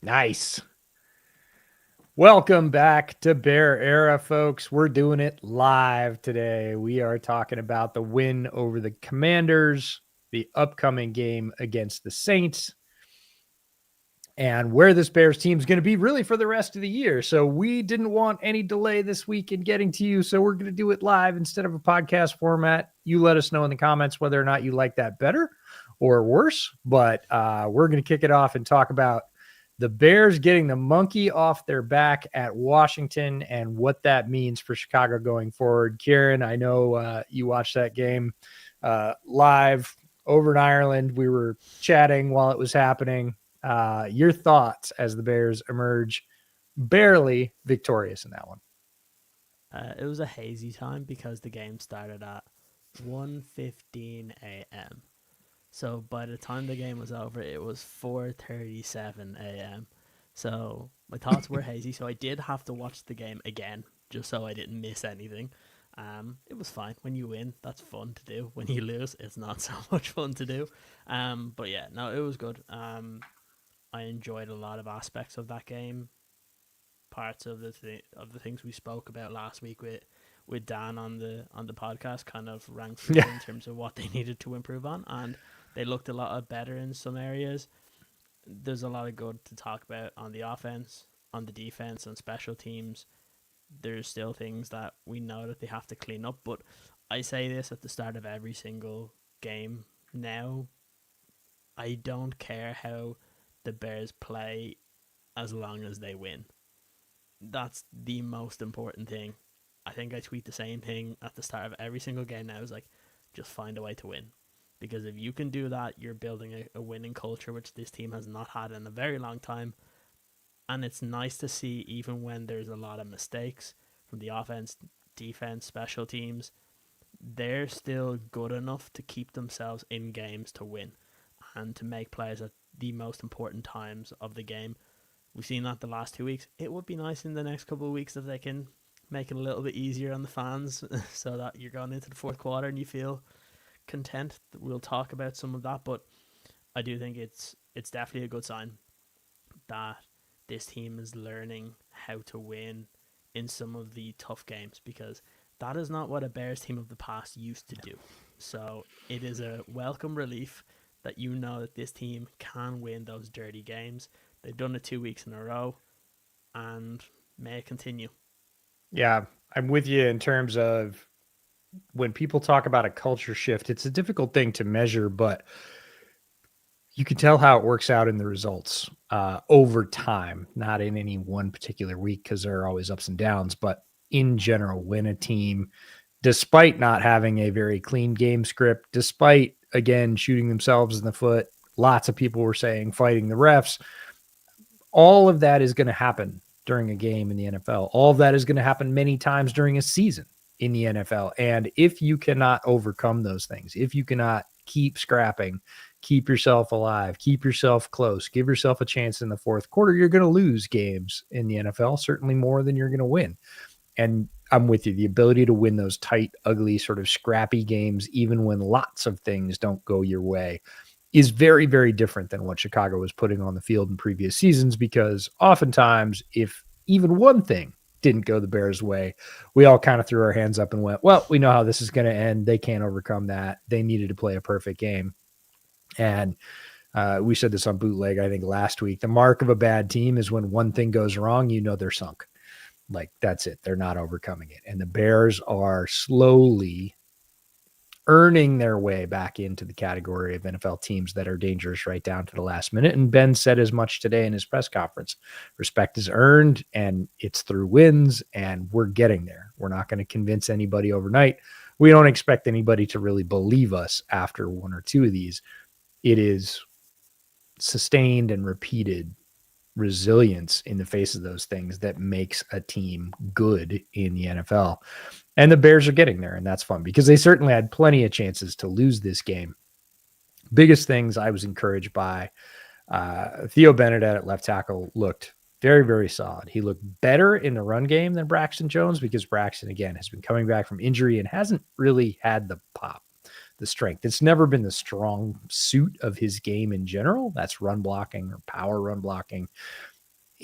Nice. Welcome back to Bear Era, folks. We're doing it live today. We are talking about the win over the Commanders, the upcoming game against the Saints, and where this Bears team is going to be really for the rest of the year. So we didn't want any delay this week in getting to you, so we're going to do it live instead of a podcast format. You let us know in the comments whether or not you like that better or worse, but we're going to kick it off and talk about the Bears getting the monkey off their back at Washington and what that means for Chicago going forward. Ciaran, I know you watched that game live over in Ireland. We were chatting while it was happening. Your thoughts as the Bears emerge barely victorious in that one? It was a hazy time because the game started at 1:15 a.m. So by the time the game was over, it was 4:37 a.m. So my thoughts were hazy. So I did have to watch the game again just so I didn't miss anything. It was fine. When you win, that's fun to do. When you lose, it's not so much fun to do. But yeah, no, it was good. I enjoyed a lot of aspects of that game. Parts of the things we spoke about last week with Dan on the podcast kind of rang true Yeah. in terms of what they needed to improve on, and they looked a lot better in some areas. There's a lot of good to talk about on the offense, on the defense, and special teams. There's still things that we know that they have to clean up, but I say this at the start of every single game now. I don't care how the Bears play as long as they win. That's the most important thing. I think I tweet the same thing at the start of every single game now. Is like, just find a way to win. Because if you can do that, you're building a winning culture, which this team has not had in a very long time. And it's nice to see, even when there's a lot of mistakes from the offense, defense, special teams, they're still good enough to keep themselves in games to win and to make plays at the most important times of the game. We've seen that the last 2 weeks. It would be nice in the next couple of weeks if they can make it a little bit easier on the fans so that you're going into the fourth quarter and you feel content. We'll talk about some of that, but I do think it's definitely a good sign that this team is learning how to win in some of the tough games, because that is not what a Bears team of the past used to do. So it is a welcome relief that you know that this team can win those dirty games. They've done it 2 weeks in a row, and may it continue. Yeah, I'm with you in terms of when people talk about a culture shift, it's a difficult thing to measure, but you can tell how it works out in the results over time, not in any one particular week because there are always ups and downs. But in general, when a team, despite not having a very clean game script, despite, again, shooting themselves in the foot, lots of people were saying fighting the refs, all of that is going to happen during a game in the NFL. All of that is going to happen many times during a season in the NFL. And if you cannot overcome those things, if you cannot keep scrapping, keep yourself alive, keep yourself close, give yourself a chance in the fourth quarter, you're going to lose games in the NFL, certainly more than you're going to win. And I'm with you. The ability to win those tight, ugly, sort of scrappy games, even when lots of things don't go your way, is very, very different than what Chicago was putting on the field in previous seasons, because oftentimes, if even one thing didn't go the Bears' way, we all kind of threw our hands up and went, well, we know how this is going to end. They can't overcome that. They needed to play a perfect game. And we said this on Bootleg, I think, last week. The mark of a bad team is when one thing goes wrong, you know they're sunk. Like, that's it. They're not overcoming it. And the Bears are slowly earning their way back into the category of NFL teams that are dangerous right down to the last minute. And Ben said as much today in his press conference. Respect is earned, and it's through wins, and we're getting there. We're not going to convince anybody overnight. We don't expect anybody to really believe us after one or two of these. It is sustained and repeated resilience in the face of those things that makes a team good in the NFL. And the Bears are getting there, and that's fun because they certainly had plenty of chances to lose this game. Biggest things I was encouraged by, Theo Bennett at left tackle looked very, very solid. He looked better in the run game than Braxton Jones because Braxton, again, has been coming back from injury and hasn't really had the pop, the strength. It's never been the strong suit of his game in general. That's run blocking or power run blocking.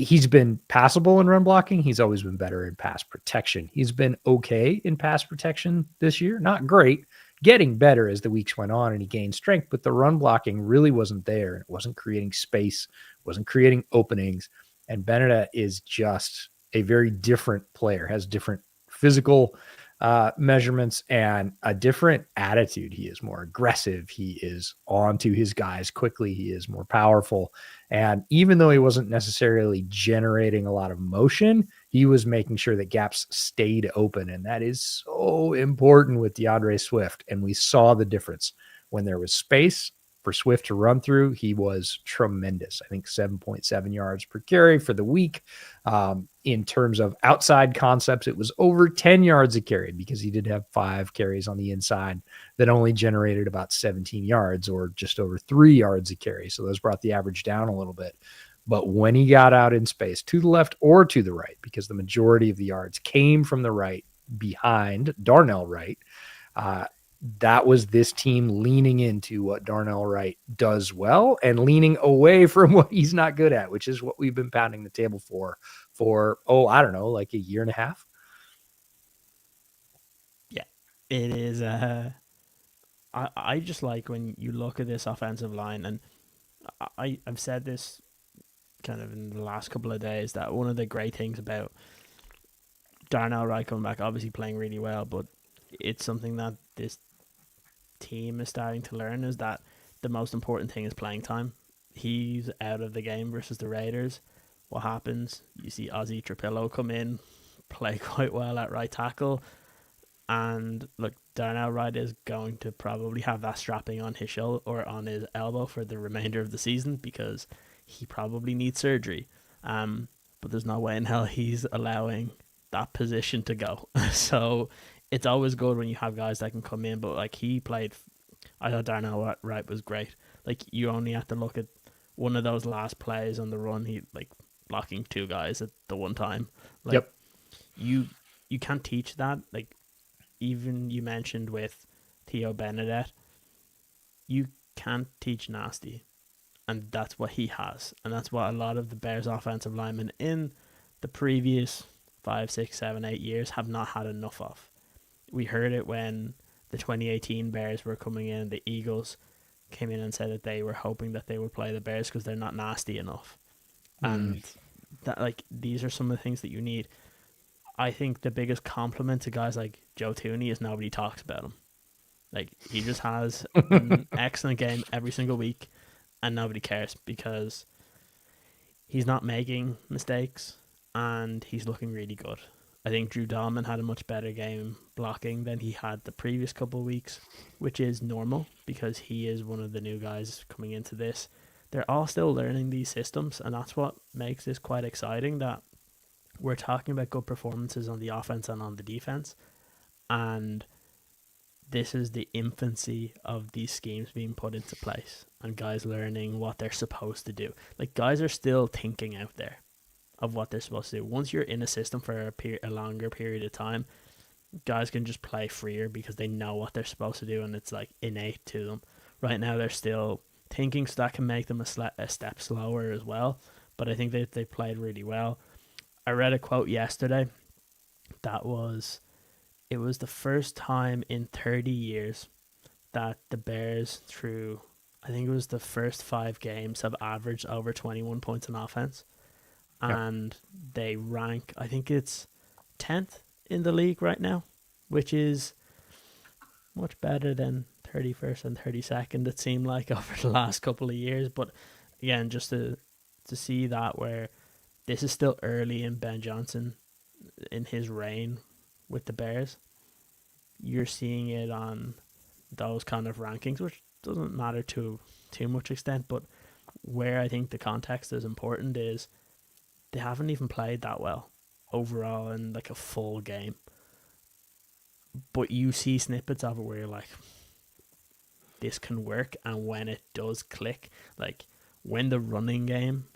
he's been passable in run blocking. He's always been better in pass protection. He's been okay in pass protection this year. Not great, getting better as the weeks went on and he gained strength, but the run blocking really wasn't there. It wasn't creating space, wasn't creating openings. And Benedetta is just a very different player, has different physical measurements and a different attitude. He is more aggressive. He is on to his guys quickly. He is more powerful. And even though he wasn't necessarily generating a lot of motion, he was making sure that gaps stayed open. And that is so important with DeAndre Swift. And we saw the difference when there was space for Swift to run through. He was tremendous. I think 7.7 yards per carry for the week. In terms of outside concepts, it was over 10 yards a carry because he did have 5 carries on the inside that only generated about 17 yards or just over 3 yards a carry. So those brought the average down a little bit. But when he got out in space to the left or to the right, because the majority of the yards came from the right behind Darnell Wright, that was this team leaning into what Darnell Wright does well and leaning away from what he's not good at, which is what we've been pounding the table for, I don't know, like a year and a half. Yeah, it is. I just like when you look at this offensive line, and I've said this kind of in the last couple of days, that one of the great things about Darnell Wright coming back, obviously playing really well, but it's something that this team is starting to learn, is that the most important thing is playing time. He's out of the game versus the Raiders. What happens? You see Ozzy Trapillo come in, play quite well at right tackle, and look, Darnell Wright is going to probably have that strapping on his shoulder or on his elbow for the remainder of the season because he probably needs surgery. But there's no way in hell he's allowing that position to go. So it's always good when you have guys that can come in. But like he played, I thought Darnell Wright was great. Like you only have to look at one of those last plays on the run. He like blocking 2 guys at the one time. Like, yep. You can't teach that. Like even you mentioned with Theo Benedette, you can't teach nasty. And that's what he has. And that's what a lot of the Bears offensive linemen in the previous 5, 6, 7, 8 years have not had enough of. We heard it when the 2018 Bears were coming in. The Eagles came in and said that they were hoping that they would play the Bears because they're not nasty enough. And that, like, these are some of the things that you need. I think the biggest compliment to guys like Joe Thuney is nobody talks about him. Like, he just has an excellent game every single week, and nobody cares because he's not making mistakes and he's looking really good. I think Drew Dahlman had a much better game blocking than he had the previous couple of weeks, which is normal because he is one of the new guys coming into this. They're all still learning these systems, and that's what makes this quite exciting, that we're talking about good performances on the offense and on the defense, and this is the infancy of these schemes being put into place and guys learning what they're supposed to do. Like, guys are still thinking out there of what they're supposed to do. Once you're in a system for a longer period of time, guys can just play freer because they know what they're supposed to do and it's like innate to them. Right now they're still thinking, so that can make them a step slower as well. But I think that they played really well. I read a quote yesterday that was, it was the first time in 30 years that the Bears, through, I think it was the first 5 games, have averaged over 21 points in offense. Yep. And they rank, I think it's 10th in the league right now, which is much better than 31st and 32nd, it seemed like, over the last couple of years. But again, just to see that, where this is still early in Ben Johnson, in his reign with the Bears, you're seeing it on those kind of rankings, which doesn't matter to too much extent, but where I think the context is important is they haven't even played that well overall in like a full game. But you see snippets of it where you're like, this can work, and when it does click, like when the running game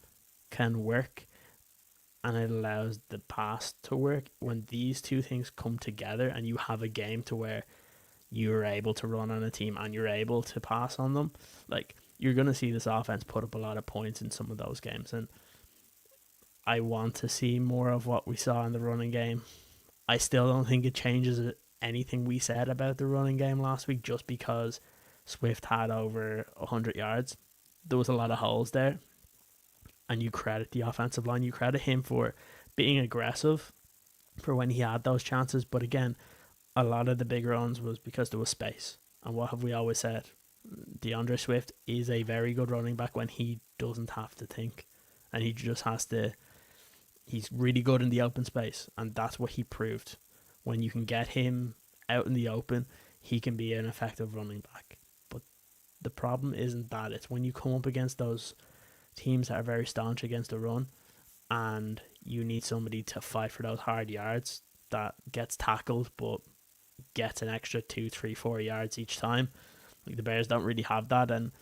can work and it allows the pass to work, when these two things come together and you have a game to where you're able to run on a team and you're able to pass on them, like, you're going to see this offense put up a lot of points in some of those games. And I want to see more of what we saw in the running game. I still don't think it changes anything we said about the running game last week just because Swift had over 100 yards. There was a lot of holes there, and you credit the offensive line. You credit him for being aggressive for when he had those chances. But again, a lot of the big runs was because there was space. And what have we always said? DeAndre Swift is a very good running back when he doesn't have to think. And he just has to, he's really good in the open space. And that's what he proved. When you can get him out in the open, he can be an effective running back. But the problem isn't that. It's when you come up against those teams that are very staunch against the run and you need somebody to fight for those hard yards that gets tackled but gets an extra 2, 3, 4 yards each time. Like the Bears don't really have that, and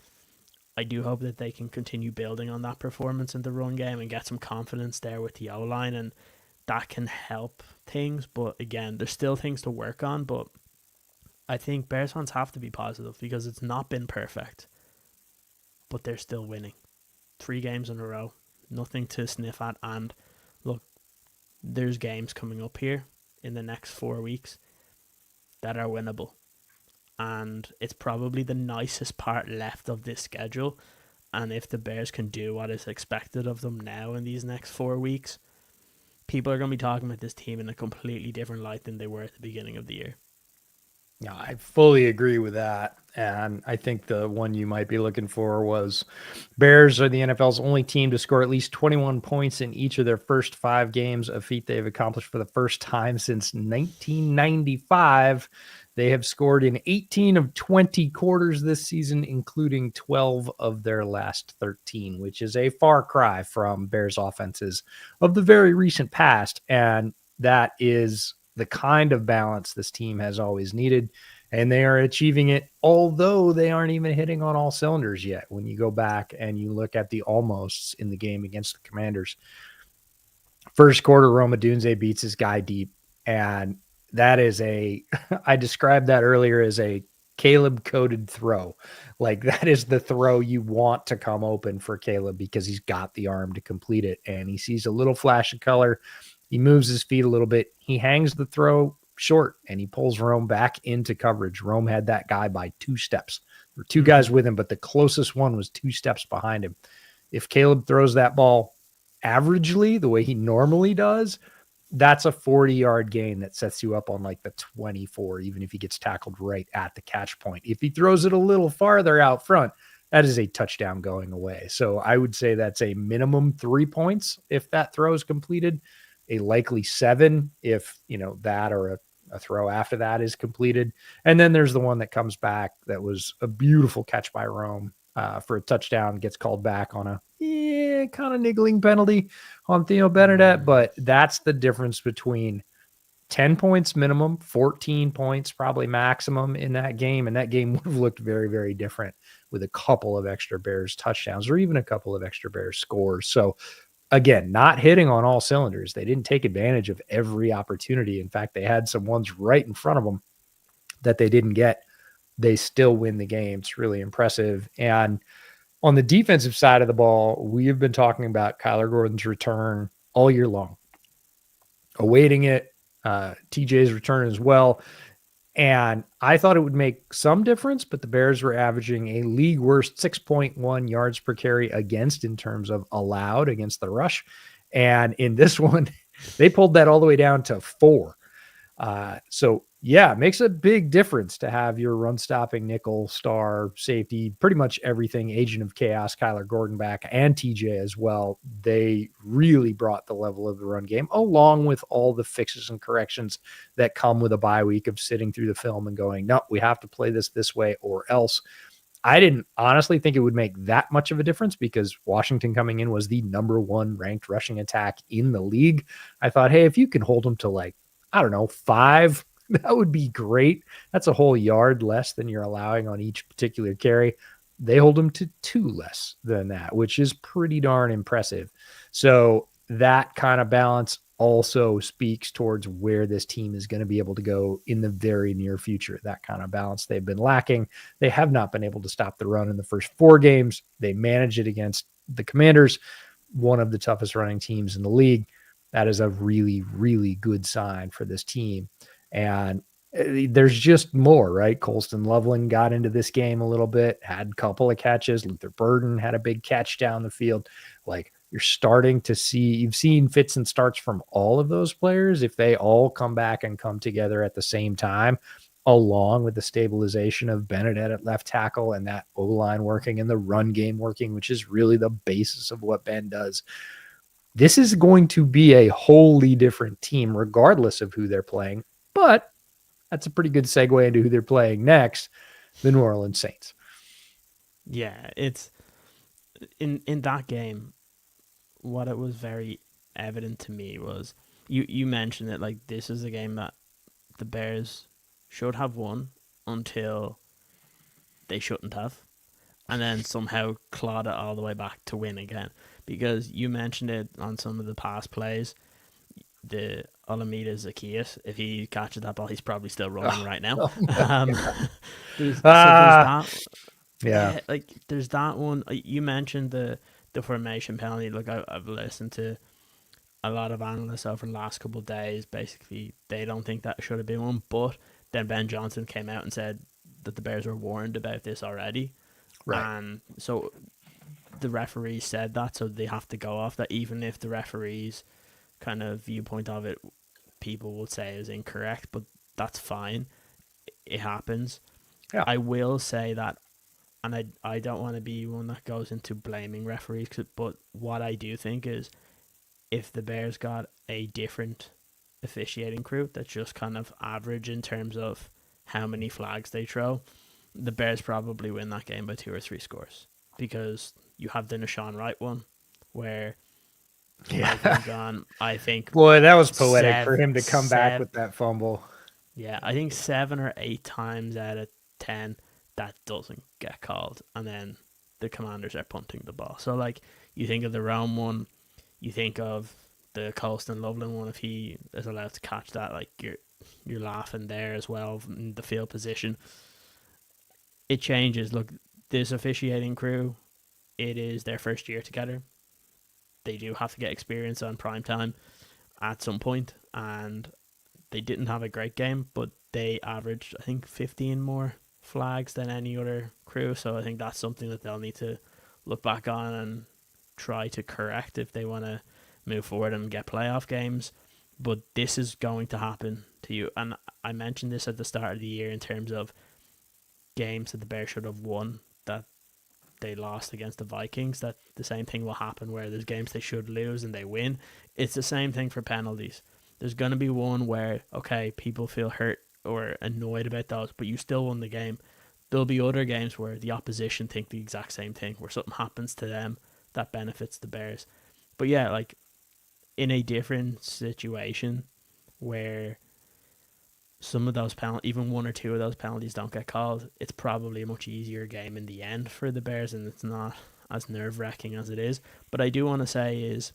I do hope that they can continue building on that performance in the run game and get some confidence there with the O-line, and that can help things. But again, there's still things to work on, but I think Bears fans have to be positive because it's not been perfect, but they're still winning. 3 games in a row, nothing to sniff at, and look, there's games coming up here in the next 4 weeks that are winnable. And it's probably the nicest part left of this schedule. And if the Bears can do what is expected of them now in these next 4 weeks, people are going to be talking about this team in a completely different light than they were at the beginning of the year. Yeah, I fully agree with that. And I think the one you might be looking for was Bears are the NFL's only team to score at least 21 points in each of their first 5 games, a feat they've accomplished for the first time since 1995. They have scored in 18 of 20 quarters this season, including 12 of their last 13, which is a far cry from Bears offenses of the very recent past. And that is the kind of balance this team has always needed, and they are achieving it, although they aren't even hitting on all cylinders yet. When you go back and you look at the almosts in the game against the Commanders, first quarter, Roma Dunze beats his guy deep, and that is I described that earlier as a Caleb coded throw. Like that is the throw you want to come open for Caleb because he's got the arm to complete it, and he sees a little flash of color. He moves his feet a little bit. He hangs the throw short, and he pulls Rome back into coverage. Rome had that guy by 2 steps. There were 2 guys with him, but the closest one was 2 steps behind him. If Caleb throws that ball averagely, the way he normally does, that's a 40-yard gain that sets you up on like the 24, even if he gets tackled right at the catch point. If he throws it a little farther out front, that is a touchdown going away. So I would say that's a minimum 3 points if that throw is completed, a likely 7 if, that or a throw after that is completed. And then there's the one that comes back that was a beautiful catch by Rome for a touchdown, gets called back on a kind of niggling penalty on Theo Bernadette. But that's the difference between 10 points minimum, 14 points probably maximum in that game. And that game would have looked very, very different with a couple of extra Bears touchdowns or even a couple of extra Bears scores. So again, not hitting on all cylinders. They didn't take advantage of every opportunity. In fact, they had some ones right in front of them that they didn't get. They still win the game. It's really impressive. And on the defensive side of the ball, we have been talking about Kyler Gordon's return all year long, awaiting it. TJ's return as well. And I thought it would make some difference, but the Bears were averaging a league worst 6.1 yards per carry against in terms of allowed against the rush. And in this one, they pulled that all the way down to 4. So yeah, it makes a big difference to have your run stopping nickel, star, safety, pretty much everything, agent of chaos, Kyler Gordon back, and TJ as well. They really brought the level of the run game, along with all the fixes and corrections that come with a bye week of sitting through the film and going, no, we have to play this way or else. I didn't honestly think it would make that much of a difference because Washington coming in was the number 1 ranked rushing attack in the league. I thought, hey, if you can hold them to 5, that would be great. That's a whole yard less than you're allowing on each particular carry. They hold them to 2 less than that, which is pretty darn impressive. So that kind of balance also speaks towards where this team is going to be able to go in the very near future. That kind of balance they've been lacking. They have not been able to stop the run in the first 4 games. They managed it against the Commanders. one of the toughest running teams in the league. That is a really, really good sign for this team. And there's just more, right? Colston Loveland got into this game a little bit, had a couple of catches. Luther Burden had a big catch down the field. Like, you're starting to see, you've seen fits and starts from all of those players. If they all come back and come together at the same time, along with the stabilization of Bennett at left tackle and that O-line working and the run game working, which is really the basis of what Ben does. This is going to be a wholly different team, regardless of who they're playing. But that's a pretty good segue into who they're playing next, the New Orleans Saints. Yeah, it's in that game, what it was very evident to me was you mentioned it, like, this is a game that the Bears should have won until they shouldn't have, and then somehow clawed it all the way back to win again. Because you mentioned it on some of the past plays, the Alameda Zacchaeus, if he catches that ball, he's probably still running right now. There's that. Yeah. Like, there's that one. You mentioned the formation penalty. Look, I've listened to a lot of analysts over the last couple of days. Basically, they don't think that should have been one, but then Ben Johnson came out and said that the Bears were warned about this already. Right. And so the referees said that, so they have to go off that, even if the referees' kind of viewpoint of it, people would say is incorrect, but that's fine. It happens. Yeah. I will say that, and I don't want to be one that goes into blaming referees, but what I do think is, if the Bears got a different officiating crew that's just kind of average in terms of how many flags they throw, the Bears probably win that game by 2 or 3 scores. Because you have the Nashawn Wright one, where I think Boy, that was poetic for him to come back with that fumble. Yeah, I think 7 or 8 times out of 10 that doesn't get called, and then the Commanders are punting the ball. So, like, you think of the Rome one, you think of the Colston Loveland one. If he is allowed to catch that, like, you're laughing there as well in the field position. It changes. Look, this officiating crew, it is their first year together. They do have to get experience on prime time at some point, and they didn't have a great game, but they averaged, I think, 15 more flags than any other crew. So I think that's something that they'll need to look back on and try to correct if they want to move forward and get playoff games. But this is going to happen to you. And I mentioned this at the start of the year in terms of games that the Bears should have won that they lost against the Vikings, that the same thing will happen where there's games they should lose and they win. It's the same thing for penalties. There's going to be one where, okay, people feel hurt or annoyed about those, but you still won the game. There'll be other games where the opposition think the exact same thing, where something happens to them that benefits the Bears. But yeah, like, in a different situation where some of those penalties, even 1 or 2 of those penalties don't get called, it's probably a much easier game in the end for the Bears, and it's not as nerve-wracking as it is. But I do want to say is,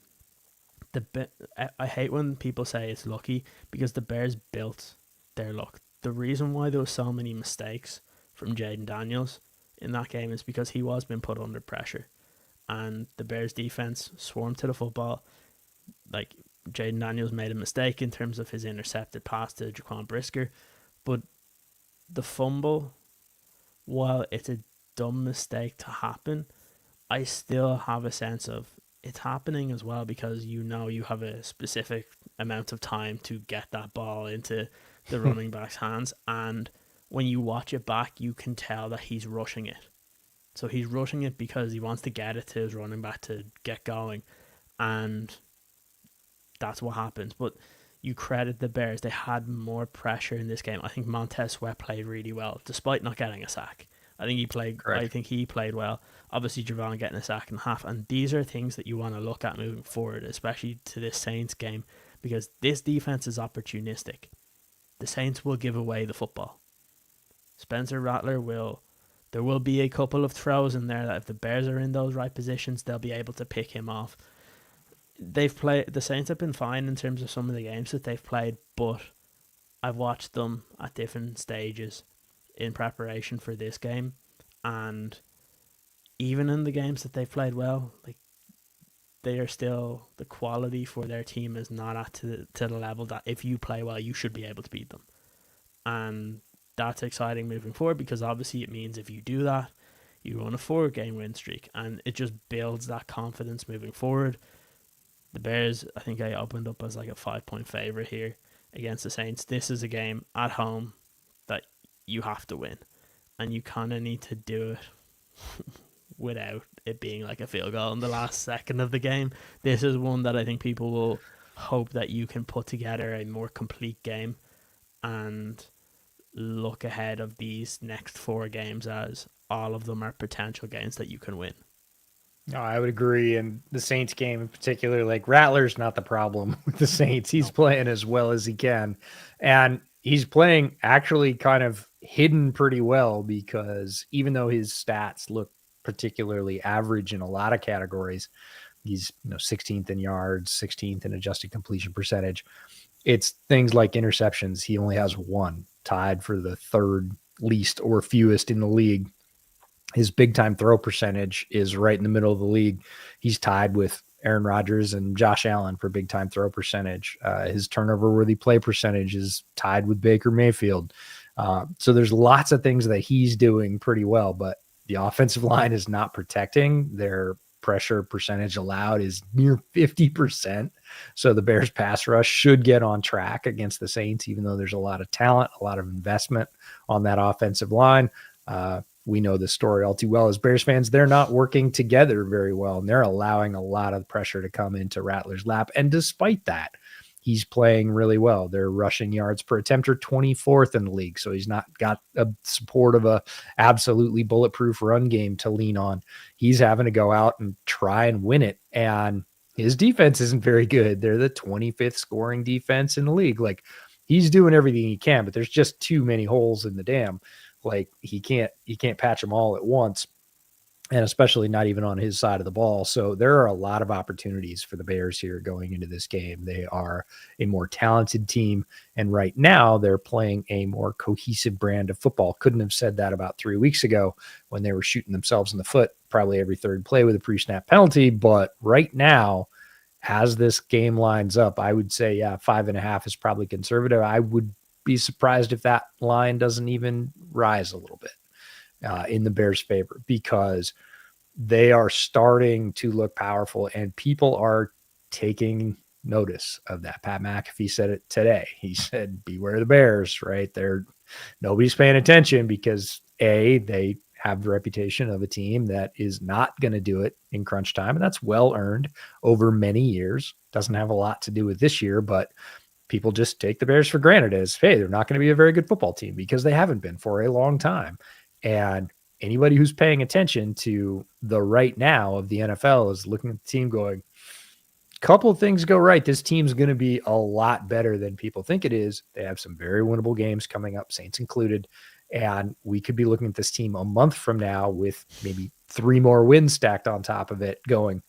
I hate when people say it's lucky, because the Bears built their luck. The reason why there was so many mistakes from Jaden Daniels in that game is because he was being put under pressure, and the Bears defense swarmed to the football. Like, Jaden Daniels made a mistake in terms of his intercepted pass to Jaquan Brisker, but the fumble, while it's a dumb mistake to happen, I still have a sense of it's happening as well, because you know you have a specific amount of time to get that ball into the running back's hands, and when you watch it back, you can tell that he's rushing it. So he's rushing it because he wants to get it to his running back to get going, and that's what happens. But you credit the Bears, they had more pressure in this game. I think Montez Sweat played really well, despite not getting a sack. I think he played well. Obviously, Javon getting a sack and a half, and these are things that you want to look at moving forward, especially to this Saints game, because this defense is opportunistic. The Saints will give away the football. Spencer Rattler there will be a couple of throws in there that if the Bears are in those right positions, they'll be able to pick him off. The Saints have been fine in terms of some of the games that they've played, but I've watched them at different stages in preparation for this game, and even in the games that they've played well, like, they are still, the quality for their team is not at to the level that if you play well, you should be able to beat them. And that's exciting moving forward, because obviously it means if you do that, you run a 4-game win streak, and it just builds that confidence moving forward. The Bears, I think I opened up as like a 5-point favorite here against the Saints. This is a game at home that you have to win, and you kind of need to do it without it being like a field goal in the last second of the game. This is one that I think people will hope that you can put together a more complete game and look ahead of these next 4 games as all of them are potential games that you can win. No, I would agree. And the Saints game in particular, like Rattler's not the problem with the Saints. He's playing as well as he can. And he's playing actually kind of hidden pretty well, because even though his stats look particularly average in a lot of categories, he's 16th in yards, 16th in adjusted completion percentage. It's things like interceptions. He only has 1, tied for the 3rd least or fewest in the league. His big time throw percentage is right in the middle of the league. He's tied with Aaron Rodgers and Josh Allen for big time throw percentage. His turnover worthy play percentage is tied with Baker Mayfield. So there's lots of things that he's doing pretty well, but the offensive line is not protecting. Their pressure percentage allowed is near 50%. So the Bears pass rush should get on track against the Saints, even though there's a lot of talent, a lot of investment on that offensive line. We know the story all too well as Bears fans. They're not working together very well, and they're allowing a lot of pressure to come into Rattler's lap. And despite that, he's playing really well. Their rushing yards per attempt are 24th in the league, so he's not got a support of a absolutely bulletproof run game to lean on. He's having to go out and try and win it, and his defense isn't very good. They're the 25th scoring defense in the league. Like, he's doing everything he can, but there's just too many holes in the dam. Like, he can't patch them all at once, and especially not even on his side of the ball. So there are a lot of opportunities for the Bears here going into this game. They are a more talented team, and right now they're playing a more cohesive brand of football. Couldn't have said that about 3 weeks ago when they were shooting themselves in the foot probably every 3rd play with a pre-snap penalty. But right now, as this game lines up, I would say, 5.5 is probably conservative. I would be surprised if that line doesn't even rise a little bit in the Bears' favor, because they are starting to look powerful and people are taking notice of that. Pat McAfee said it today. He said, beware the Bears, right? Nobody's paying attention because they have the reputation of a team that is not going to do it in crunch time. And that's well earned over many years. Doesn't have a lot to do with this year, but people just take the Bears for granted as, hey, they're not going to be a very good football team, because they haven't been for a long time. And anybody who's paying attention to the right now of the NFL is looking at the team going, couple of things go right. This team's going to be a lot better than people think it is. They have some very winnable games coming up, Saints included. And we could be looking at this team a month from now with maybe 3 more wins stacked on top of it going,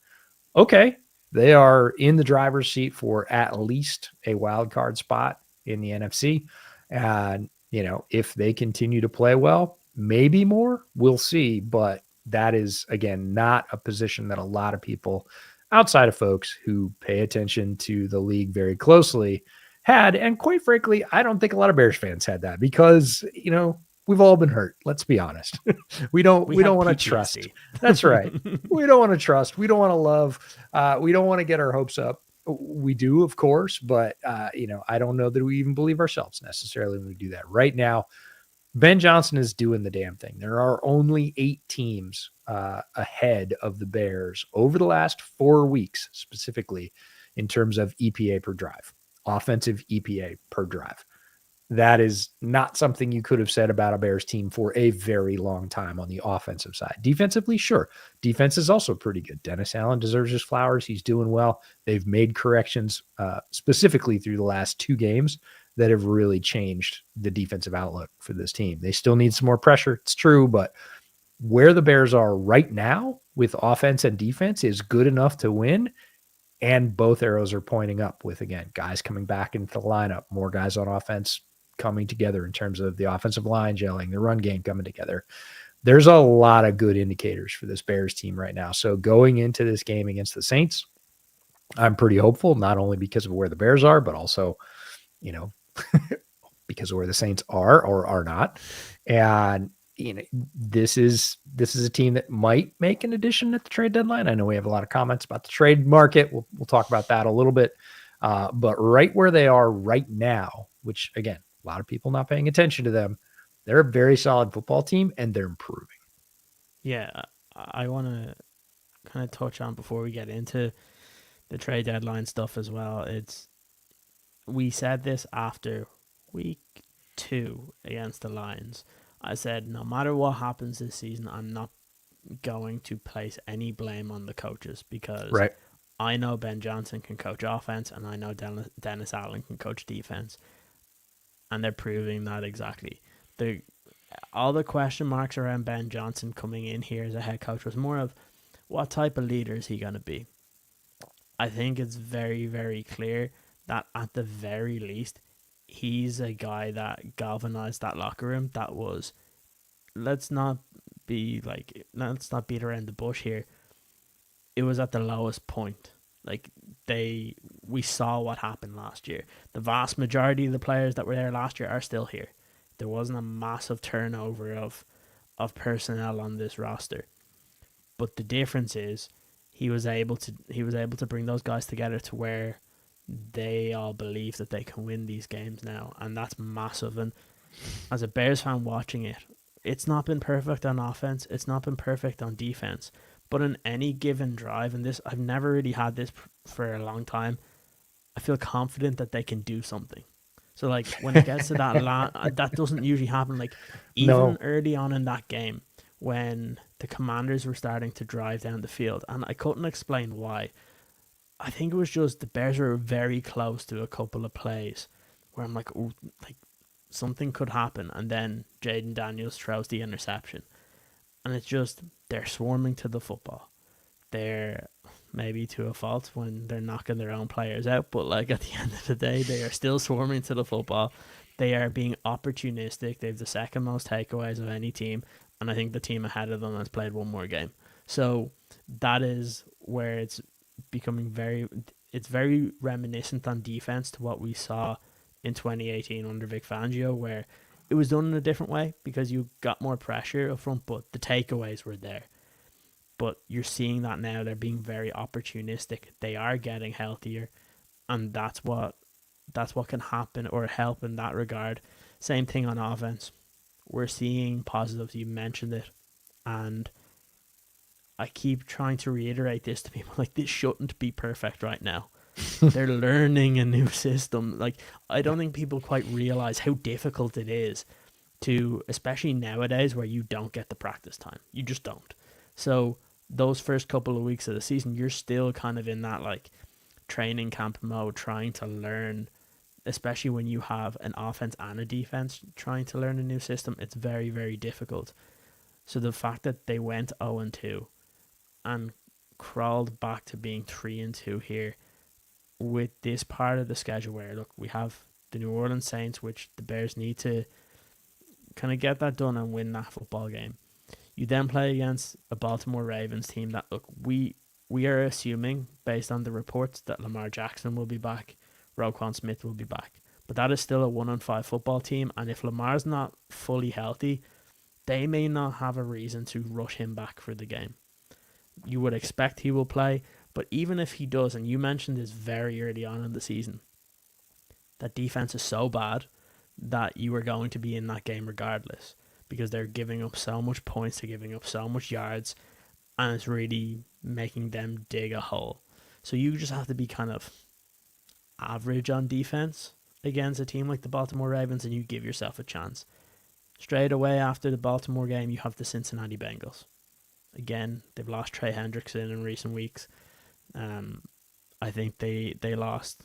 okay, they are in the driver's seat for at least a wild card spot in the NFC. And, if they continue to play well, maybe more, we'll see. But that is, again, not a position that a lot of people outside of folks who pay attention to the league very closely had. And quite frankly, I don't think a lot of Bears fans had that, because, we've all been hurt. Let's be honest. we don't want to trust. That's right. We don't want to trust. We don't want to love. We don't want to get our hopes up. We do, of course, but I don't know that we even believe ourselves necessarily when we do that. Right now, Ben Johnson is doing the damn thing. There are only 8 teams ahead of the Bears over the last 4 weeks, specifically in terms of EPA per drive, offensive EPA per drive. That is not something you could have said about a Bears team for a very long time on the offensive side. Defensively, sure. Defense is also pretty good. Dennis Allen deserves his flowers. He's doing well. They've made corrections specifically through the last 2 games that have really changed the defensive outlook for this team. They still need some more pressure. It's true, but where the Bears are right now with offense and defense is good enough to win. And both arrows are pointing up with, again, guys coming back into the lineup, more guys on offense coming together in terms of the offensive line gelling, the run game coming together. There's a lot of good indicators for this Bears team right now. So going into this game against the Saints, I'm pretty hopeful, not only because of where the Bears are, but also, you know, because of where the Saints are or are not. And this is a team that might make an addition at the trade deadline. I know we have a lot of comments about the trade market. We'll talk about that a little bit. But right where they are right now, which again, a lot of people not paying attention to them, they're a very solid football team and they're improving. Yeah, I want to kind of touch on before we get into the trade deadline stuff as well. We said this after week 2 against the Lions. I said no matter what happens this season, I'm not going to place any blame on the coaches because Right. I know Ben Johnson can coach offense and I know Dennis Allen can coach defense, and they're proving that exactly. The All the question marks around Ben Johnson coming in here as a head coach was more of what type of leader is he going to be. I think it's very, very clear that at the very least, he's a guy that galvanized that locker room. That was, let's not let's not beat around the bush here. It was at the lowest point. Like we saw what happened last year. The vast majority of the players that were there last year are still here. There wasn't a massive turnover of personnel on this roster. But the difference is he was able to bring those guys together to where they all believe that they can win these games now, and that's massive. And as a Bears fan watching it, it's not been perfect on offense, it's not been perfect on defense, but in any given drive, and this I've never really had this for a long time, I feel confident that they can do something. So like when it gets to that that doesn't usually happen. Like even early on in that game, when the Commanders were starting to drive down the field, and I couldn't explain why. I think it was just the Bears were very close to a couple of plays where I'm like, oh, like something could happen, and then Jaden Daniels throws the interception, and it's just they're swarming to the football. They're maybe to a fault when they're knocking their own players out, but like at the end of the day, they are still swarming to the football. They are being opportunistic. They have the second most takeaways of any team, and I think the team ahead of them has played one more game. So that is where it's becoming very reminiscent on defense to what we saw in 2018 under Vic Fangio, where it was done in a different way because you got more pressure up front, but the takeaways were there. But you're seeing that now. They're being very opportunistic. They are getting healthier, and that's what can happen or help in that regard. Same thing on offense. We're seeing positives. You mentioned it, and I keep trying to reiterate this to people. Like, this shouldn't be perfect right now. They're learning a new system. Like, I don't think people quite realize how difficult it is to, especially nowadays where you don't get the practice time. You just don't. So those first couple of weeks of the season, you're still kind of in that like training camp mode, trying to learn, especially when you have an offense and a defense trying to learn a new system. It's very, very difficult. So the fact that they went 0-2 and crawled back to being 3-2 here with this part of the schedule where, look, we have the New Orleans Saints, which the Bears need to kind of get that done and win that football game. You then play against a Baltimore Ravens team that, look, we are assuming, based on the reports, that Lamar Jackson will be back, Roquan Smith will be back. But that is still a 1-5 football team, and if Lamar's not fully healthy, they may not have a reason to rush him back for the game. You would expect he will play, but even if he does, and you mentioned this very early on in the season, that defense is so bad that you are going to be in that game regardless, because they're giving up so much points, they're giving up so much yards, and it's really making them dig a hole. So you just have to be kind of average on defense against a team like the Baltimore Ravens, and you give yourself a chance. Straight away after the Baltimore game, you have the Cincinnati Bengals. Again, they've lost Trey Hendrickson in recent weeks. I think they lost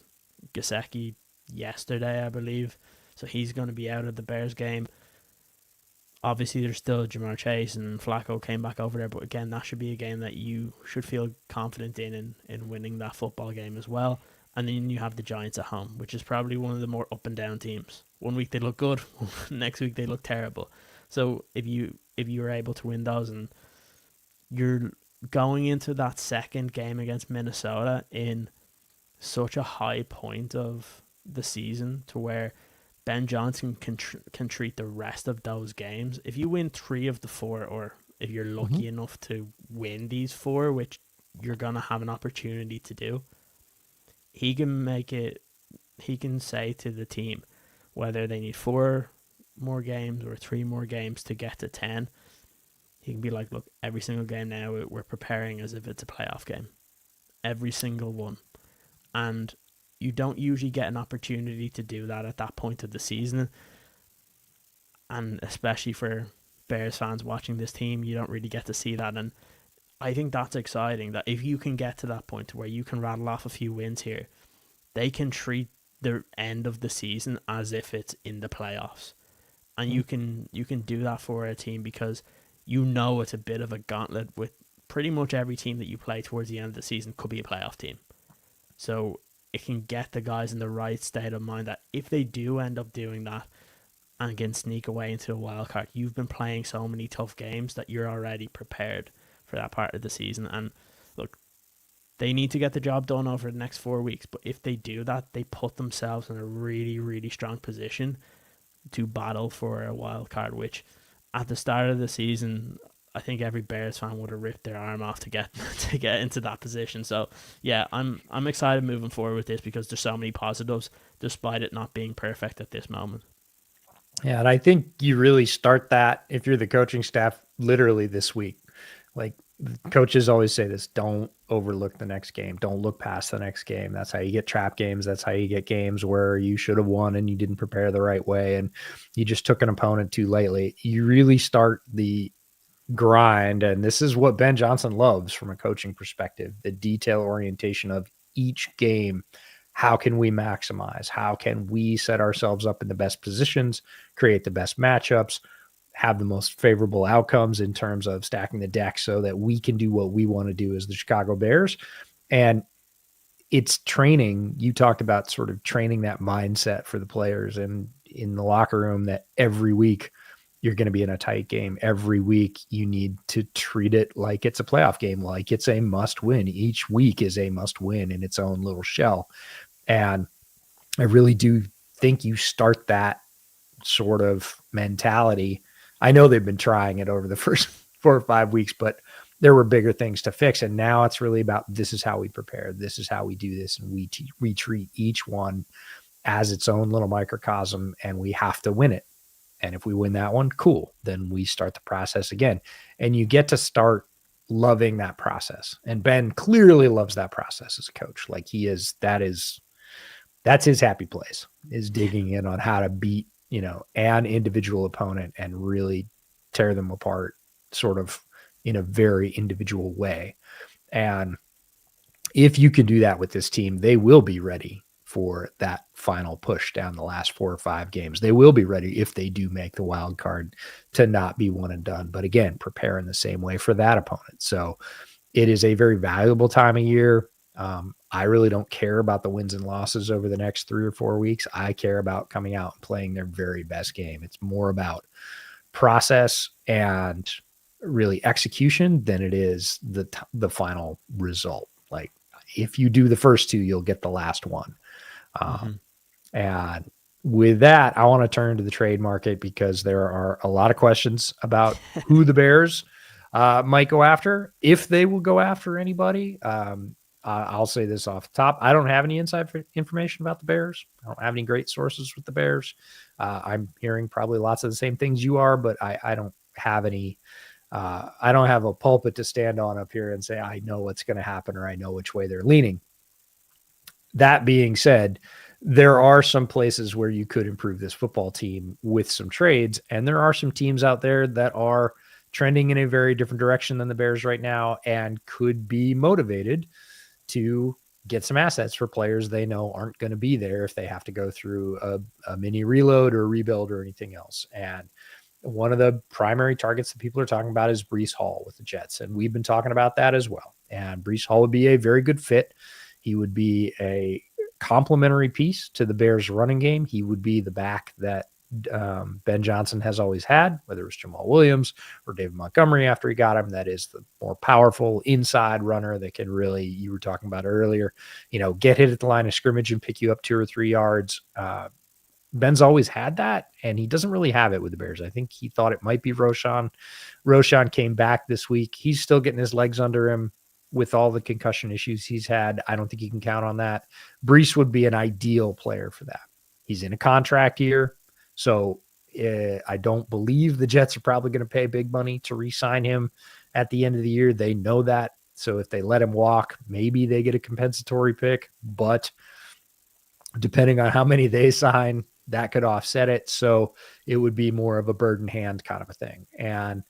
Gesicki yesterday, I believe. So he's going to be out of the Bears game. Obviously, there's still Jamar Chase and Flacco came back over there. But again, that should be a game that you should feel confident in winning that football game as well. And then you have the Giants at home, which is probably one of the more up and down teams. One week they look good, next week they look terrible. So if you are able to win those, and you're going into that second game against Minnesota in such a high point of the season to where Ben Johnson can treat the rest of those games. If you win 3 of the 4, or if you're Mm-hmm. lucky enough to win these 4, which you're gonna have an opportunity to do, he can make it. He can say to the team whether they need 4 more games or 3 more games to get to 10. He can be like, look, every single game now we're preparing as if it's a playoff game. Every single one. And you don't usually get an opportunity to do that at that point of the season. And especially for Bears fans watching this team, you don't really get to see that. And I think that's exciting, that if you can get to that point where you can rattle off a few wins here, they can treat the end of the season as if it's in the playoffs. And you can do that for a team because you know it's a bit of a gauntlet with pretty much every team that you play towards the end of the season could be a playoff team. So it can get the guys in the right state of mind that if they do end up doing that and can sneak away into a wild card, you've been playing so many tough games that you're already prepared for that part of the season. And look, they need to get the job done over the next 4 weeks. But if they do that, they put themselves in a really, really strong position to battle for a wild card, which at the start of the season, I think every Bears fan would have ripped their arm off to get to get into that position. So yeah, I'm excited moving forward with this because there's so many positives, despite it not being perfect at this moment. Yeah, and I think you really start that if you're the coaching staff literally this week. Like coaches always say this, don't overlook the next game. Don't look past the next game. That's how you get trap games. That's how you get games where you should have won and you didn't prepare the right way and you just took an opponent too lately. You really start the grind, and this is what Ben Johnson loves from a coaching perspective, the detail orientation of each game. How can we maximize? How can we set ourselves up in the best positions, create the best matchups, have the most favorable outcomes in terms of stacking the deck so that we can do what we want to do as the Chicago Bears? And it's training. You talked about sort of training that mindset for the players and in the locker room that every week you're going to be in a tight game. Every week you need to treat it like it's a playoff game, like it's a must win. Each week is a must win in its own little shell. And I really do think you start that sort of mentality. I know they've been trying it over the first 4 or 5 weeks, but there were bigger things to fix. And now it's really about, this is how we prepare. This is how we do this. And we treat each one as its own little microcosm, and we have to win it. And if we win that one, cool. Then we start the process again. And you get to start loving that process. And Ben clearly loves that process as a coach. Like that's his happy place, is digging in on how to beat, an individual opponent and really tear them apart sort of in a very individual way. And if you can do that with this team, they will be ready for that final push down the last 4 or 5 games. They will be ready if they do make the wild card to not be one and done. But again, prepare in the same way for that opponent. So it is a very valuable time of year. I really don't care about the wins and losses over the next 3 or 4 weeks. I care about coming out and playing their very best game. It's more about process and really execution than it is the final result. Like if you do the first 2, you'll get the last one. And with that, I want to turn to the trade market because there are a lot of questions about who the Bears might go after, if they will go after anybody. I'll say this off the top. I don't have any inside information about the Bears. I don't have any great sources with the Bears. I'm hearing probably lots of the same things you are, but I don't have any. I don't have a pulpit to stand on up here and say, I know what's going to happen or I know which way they're leaning. That being said, there are some places where you could improve this football team with some trades. And there are some teams out there that are trending in a very different direction than the Bears right now and could be motivated to get some assets for players they know aren't going to be there if they have to go through a mini reload or rebuild or anything else. And one of the primary targets that people are talking about is Breece Hall with the Jets. And we've been talking about that as well. And Breece Hall would be a very good fit. He would be a complementary piece to the Bears running game. He would be the back that Ben Johnson has always had, whether it was Jamal Williams or David Montgomery after he got him. That is the more powerful inside runner that can really, you were talking about earlier, get hit at the line of scrimmage and pick you up 2 or 3 yards. Ben's always had that, and he doesn't really have it with the Bears. I think he thought it might be Roschon. Roschon came back this week. He's still getting his legs under him with all the concussion issues he's had. I don't think you can count on that. Brees would be an ideal player for that. He's in a contract year, so I don't believe the Jets are probably going to pay big money to re-sign him at the end of the year. They know that. So if they let him walk, maybe they get a compensatory pick, but depending on how many they sign, that could offset it. So it would be more of a bird in hand kind of a thing. And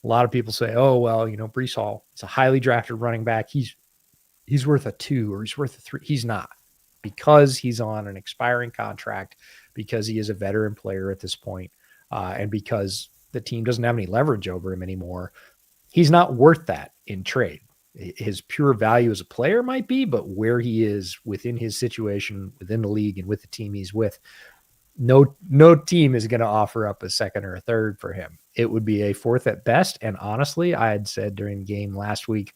a lot of people say, oh, well, Brees Hall, it's a highly drafted running back. He's worth a 2 or he's worth a 3. He's not, because he's on an expiring contract, because he is a veteran player at this point, and because the team doesn't have any leverage over him anymore. He's not worth that in trade. His pure value as a player might be, but where he is within his situation, within the league and with the team he's with, no team is going to offer up a second or a third for him. It would be a 4th at best. And honestly, I had said during the game last week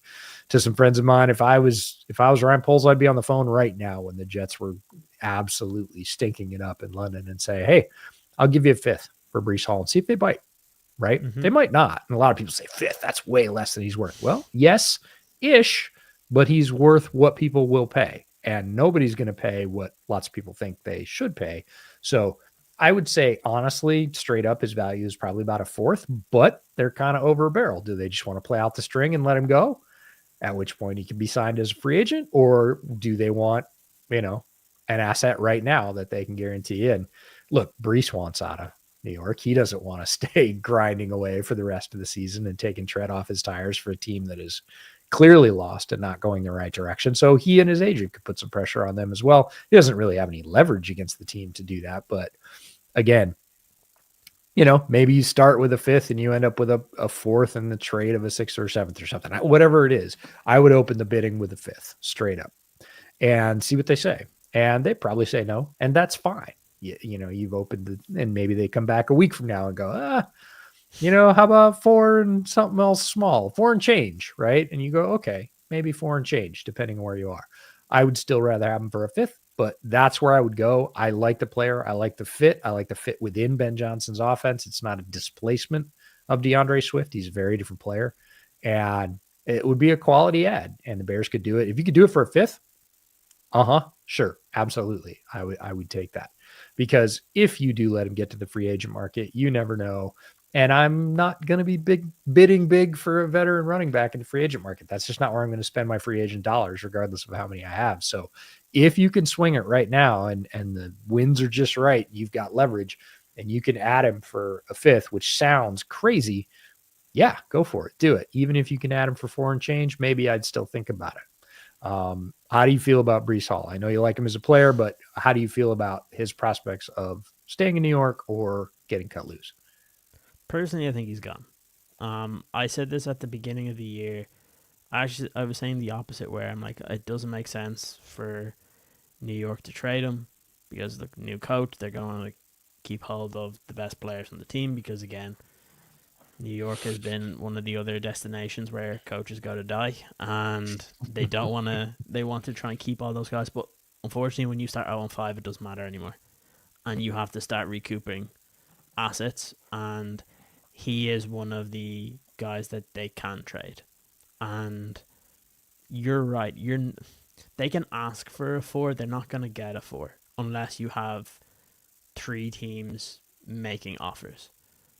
to some friends of mine, if I was Ryan Poles, I'd be on the phone right now when the Jets were absolutely stinking it up in London and say, hey, I'll give you a 5th for Brees Hall and see if they bite. Right? Mm-hmm. They might not. And a lot of people say 5th, that's way less than he's worth. Well, yes, ish, but he's worth what people will pay. And nobody's going to pay what lots of people think they should pay. So I would say, honestly, straight up, his value is probably about a 4th, but they're kind of over a barrel. Do they just want to play out the string and let him go? At which point he can be signed as a free agent, or do they want, an asset right now that they can guarantee in? Look, Brees wants out of New York. He doesn't want to stay grinding away for the rest of the season and taking tread off his tires for a team that is clearly lost and not going the right direction. So he and his agent could put some pressure on them as well. He doesn't really have any leverage against the team to do that. But again, maybe you start with a 5th and you end up with a 4th in the trade of a 6th or 7th or something, whatever it is. I would open the bidding with a 5th straight up and see what they say. And they probably say no. And that's fine. You've opened and maybe they come back a week from now and go, how about 4 and something else small, 4 and change, right? And you go, okay, maybe 4 and change, depending on where you are. I would still rather have him for a 5th, but that's where I would go. I like the player. I like the fit. I like the fit within Ben Johnson's offense. It's not a displacement of DeAndre Swift. He's a very different player, and it would be a quality ad, and the Bears could do it. If you could do it for a 5th, sure, absolutely. I would take that, because if you do let him get to the free agent market, you never know. And I'm not going to be bidding big for a veteran running back in the free agent market. That's just not where I'm going to spend my free agent dollars, regardless of how many I have. So if you can swing it right now and the wins are just right, you've got leverage and you can add him for a 5th, which sounds crazy. Yeah, go for it. Do it. Even if you can add him for 4 and change, maybe I'd still think about it. How do you feel about Brees Hall? I know you like him as a player, but how do you feel about his prospects of staying in New York or getting cut loose? Personally, I think he's gone. I said this at the beginning of the year. I was saying the opposite, where I'm like, it doesn't make sense for New York to trade him because the new coach, they're going to keep hold of the best players on the team, because, again, New York has been one of the other destinations where coaches go to die, and they don't want to. They want to try and keep all those guys, but unfortunately, when you start 0-5, it doesn't matter anymore, and you have to start recouping assets, and he is one of the guys that they can trade. And you're right. They can ask for a 4. They're not going to get a 4 unless you have 3 teams making offers.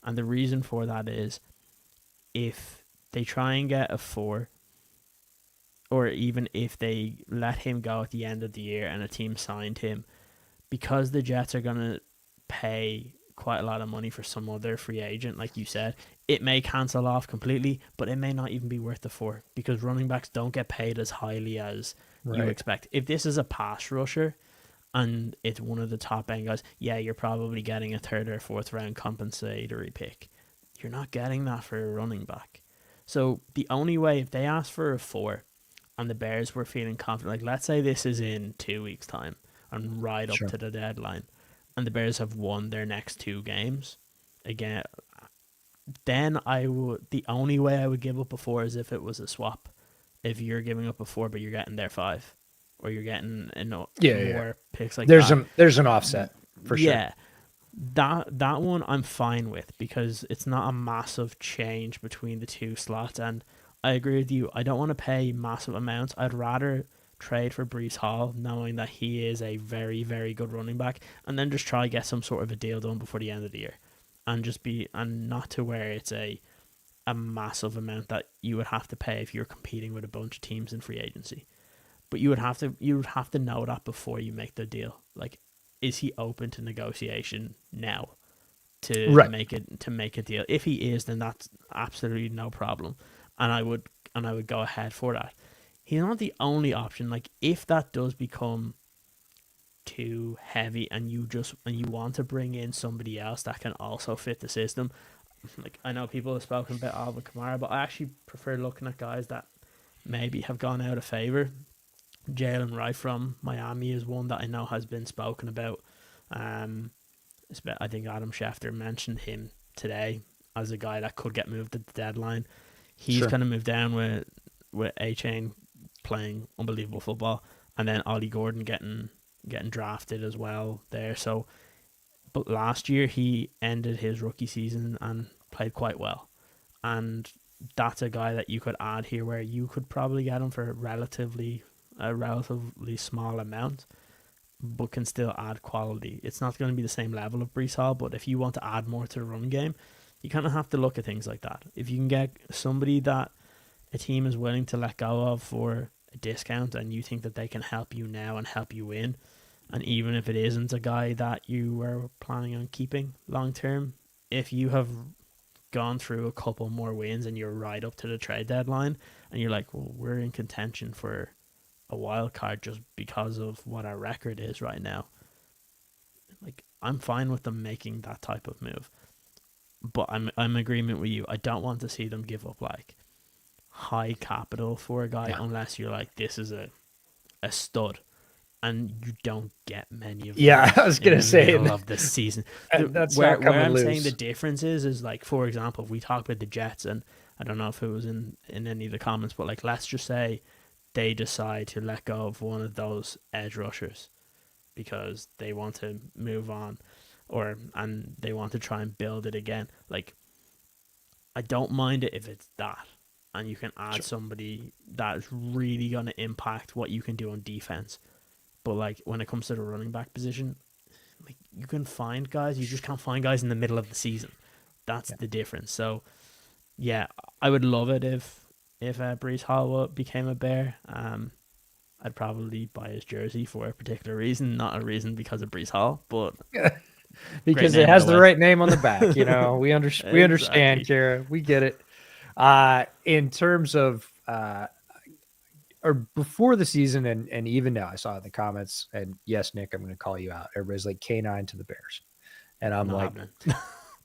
And the reason for that is, if they try and get a 4, or even if they let him go at the end of the year and a team signed him, because the Jets are going to pay quite a lot of money for some other free agent, like you said, it may cancel off completely, but it may not even be worth the 4, because running backs don't get paid as highly as you expect. If this is a pass rusher and it's one of the top end guys, yeah, you're probably getting a 3rd or 4th round compensatory pick. You're not getting that for a running back. So the only way, if they ask for a 4 and the Bears were feeling confident, like let's say this is in 2 weeks' time and right up to the deadline, and the Bears have won their next 2 games, again, then the only way I would give up a 4 is if it was a swap. If you're giving up a 4, but you're getting their 5, or you're getting more picks like there's that. There's an offset for sure. Yeah, that one I'm fine with because it's not a massive change between the 2 slots, and I agree with you. I don't want to pay massive amounts. I'd rather trade for Breece Hall, knowing that he is a very, very good running back, and then just try to get some sort of a deal done before the end of the year, and not to where it's a massive amount that you would have to pay if you're competing with a bunch of teams in free agency. But you would have to know that before you make the deal. Like, is he open to negotiation now to make a deal? If he is, then that's absolutely no problem, and I would go ahead for that. He's not the only option. Like, if that does become too heavy and you want to bring in somebody else that can also fit the system, like, I know people have spoken about Alvin Kamara, but I actually prefer looking at guys that maybe have gone out of favor. Jalen Wright from Miami is one that I know has been spoken about. I think Adam Schefter mentioned him today as a guy that could get moved at the deadline. He's kind of moved down with A-Chain playing unbelievable football, and then Ollie Gordon getting drafted as well there. So, but last year he ended his rookie season and played quite well, and that's a guy that you could add here where you could probably get him for a relatively small amount, but can still add quality. It's not going to be the same level of Breece Hall, but if you want to add more to the run game, you kind of have to look at things like that. If you can get somebody that a team is willing to let go of for a discount, and you think that they can help you now and help you win, and even if it isn't a guy that you were planning on keeping long term, if you have gone through a couple more wins and you're right up to the trade deadline, and you're like, well, we're in contention for a wild card just because of what our record is right now, like, I'm fine with them making that type of move. But I'm in agreement with you. I don't want to see them give up like high capital for a guy unless you're like, this is a stud, and you don't get many of them. Yeah, I was gonna say middle of the season. That's where not coming I'm loose. saying the difference is like, for example, if we talk about the Jets, and I don't know if it was in any of the comments, but like, let's just say they decide to let go of one of those edge rushers because they want to move on, and they want to try and build it again. Like, I don't mind it if it's that, and you can add somebody that is really going to impact what you can do on defense. But like, when it comes to the running back position, like, you can find guys, you just can't find guys in the middle of the season. That's the difference. So yeah, I would love it if Breece Hall became a Bear. I'd probably buy his jersey for a particular reason, not a reason because of Breece Hall, but because it has the right name on the back. You know, we understand, Ciaran. We get it. In terms of or before the season, and even now, I saw in the comments, and yes, Nick, I'm going to call you out. Everybody's like K9 to the Bears, and I'm like,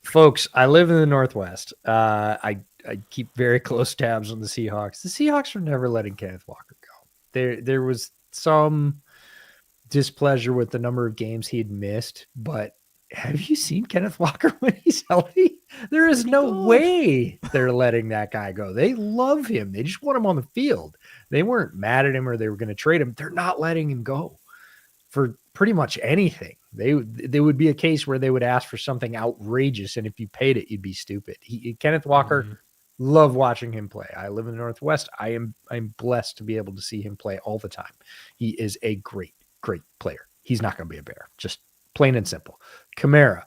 folks, I live in the Northwest. I keep very close tabs on the Seahawks. The Seahawks are never letting Kenneth Walker go. There was some displeasure with the number of games he had missed, but have you seen Kenneth Walker when he's healthy? There is no way they're letting that guy go. They love him. They just want him on the field. They weren't mad at him or they were going to trade him. They're not letting him go for pretty much anything. They would be a case where they would ask for something outrageous, and if you paid it, you'd be stupid. Kenneth Walker, love watching him play. I live in the Northwest. I'm blessed to be able to see him play all the time. He is a great, great player. He's not going to be a Bear, just plain and simple. Kamara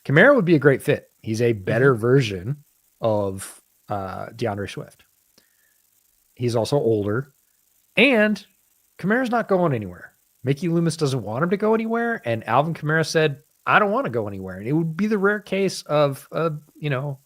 would be a great fit. He's a better version of DeAndre Swift. He's also older, and Kamara's not going anywhere. Mickey Loomis doesn't want him to go anywhere, and Alvin Kamara said, I don't want to go anywhere. And it would be the rare case of a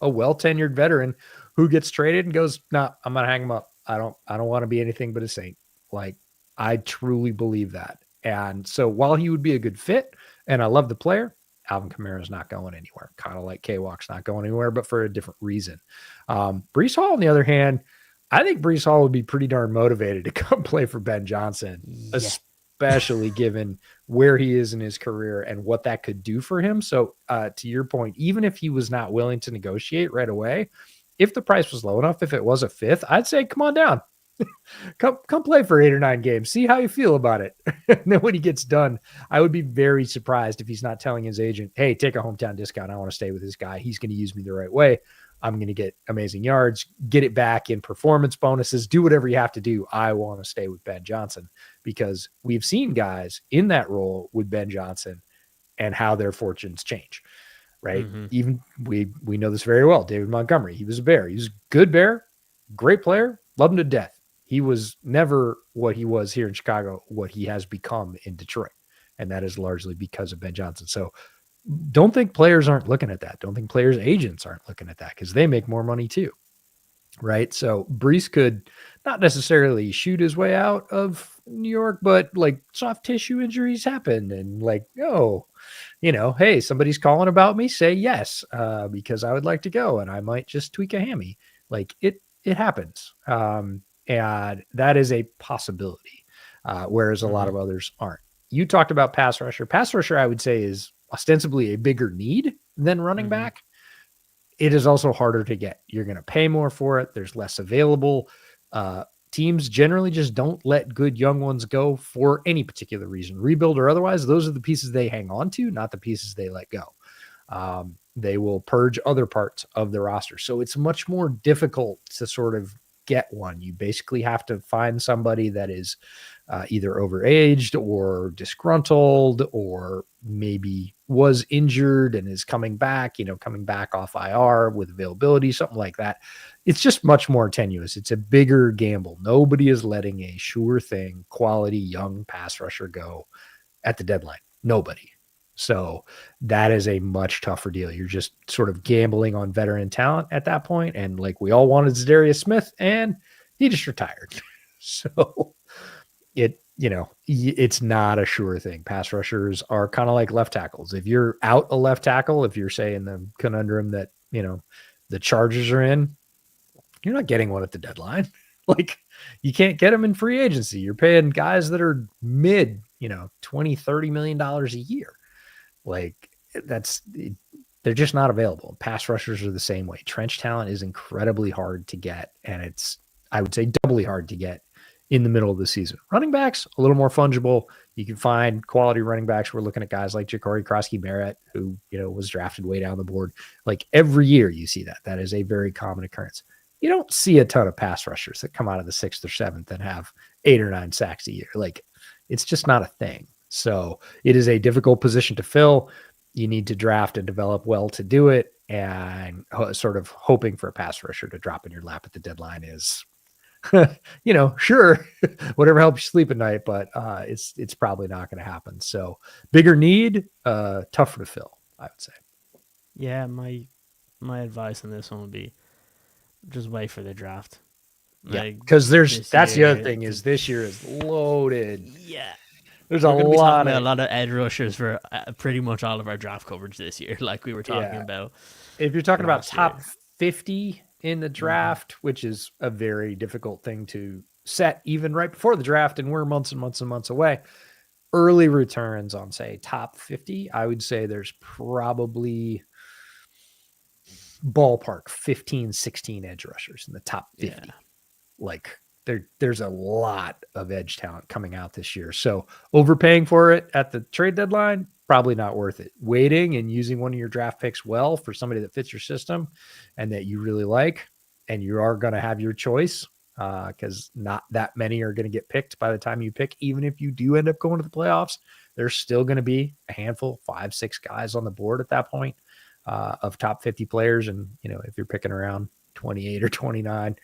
well-tenured veteran who gets traded and goes, nah, I'm going to hang him up. I don't want to be anything but a Saint. Like, I truly believe that. And so while he would be a good fit, and I love the player, Alvin Kamara is not going anywhere. Kind of like K-Walk's not going anywhere, but for a different reason. Breece Hall, on the other hand, I think Breece Hall would be pretty darn motivated to come play for Ben Johnson, especially given where he is in his career and what that could do for him. So to your point, even if he was not willing to negotiate right away, if the price was low enough, if it was a fifth, I'd say, come on down. Come play for 8 or 9 games. See how you feel about it. And then when he gets done, I would be very surprised if he's not telling his agent, hey, take a hometown discount. I want to stay with this guy. He's going to use me the right way. I'm going to get amazing yards, get it back in performance bonuses, do whatever you have to do. I want to stay with Ben Johnson because we've seen guys in that role with Ben Johnson and how their fortunes change, right? Mm-hmm. Even we know this very well. David Montgomery, he was a Bear. He was a good Bear, great player, loved him to death. He was never what he was here in Chicago, what he has become in Detroit. And that is largely because of Ben Johnson. So don't think players aren't looking at that. Don't think players' agents aren't looking at that because they make more money too. Right. So Brees could not necessarily shoot his way out of New York, but like soft tissue injuries happen. And like, oh, hey, somebody's calling about me, say yes, because I would like to go and I might just tweak a hammy. Like it happens. And that is a possibility, whereas a lot of others aren't. You talked about pass rusher. Pass rusher, I would say, is ostensibly a bigger need than running back. It is also harder to get. You're going to pay more for it. There's less available. Teams generally just don't let good young ones go for any particular reason, rebuild or otherwise. Those are the pieces they hang on to, not the pieces they let go. They will purge other parts of the roster. So it's much more difficult to sort of get one. You basically have to find somebody that is either overaged or disgruntled or maybe was injured and is coming back off IR with availability, something like that. It's just much more tenuous. It's a bigger gamble. Nobody is letting a sure thing, quality young pass rusher go at the deadline. Nobody. So that is a much tougher deal. You're just sort of gambling on veteran talent at that point. And like we all wanted Zadarius Smith and he just retired. So it's not a sure thing. Pass rushers are kind of like left tackles. If you're out a left tackle, if you're saying the conundrum that, the Chargers are in, you're not getting one at the deadline. Like you can't get them in free agency. You're paying guys that are mid, $20-30 million a year. Like they're just not available. Pass rushers are the same way. Trench talent is incredibly hard to get. And it's, I would say, doubly hard to get in the middle of the season. Running backs, a little more fungible. You can find quality running backs. We're looking at guys like Ja'Cory Krosky-Barrett, who, was drafted way down the board. Like every year you see that. That is a very common occurrence. You don't see a ton of pass rushers that come out of the 6th or 7th and have 8 or 9 sacks a year. Like it's just not a thing. So it is a difficult position to fill. You need to draft and develop well to do it. And sort of hoping for a pass rusher to drop in your lap at the deadline is, sure, whatever helps you sleep at night, but it's probably not going to happen. So bigger need, tougher to fill, I would say. Yeah, my advice on this one would be just wait for the draft. Yeah, because that's the other thing is this year is loaded. Yeah. There's a lot of edge rushers for pretty much all of our draft coverage this year, like we were talking about. If you're talking about top 50 in the draft, which is a very difficult thing to set even right before the draft, and we're months and months and months away, early returns on, say, top 50, I would say there's probably ballpark 15, 16 edge rushers in the top 50. Yeah. Like there's a lot of edge talent coming out this year. So overpaying for it at the trade deadline, probably not worth it. Waiting and using one of your draft picks well for somebody that fits your system and that you really like, and you are going to have your choice because not that many are going to get picked by the time you pick. Even if you do end up going to the playoffs, there's still going to be a handful, 5-6 guys on the board at that point of top 50 players. And, if you're picking around 28 or 29,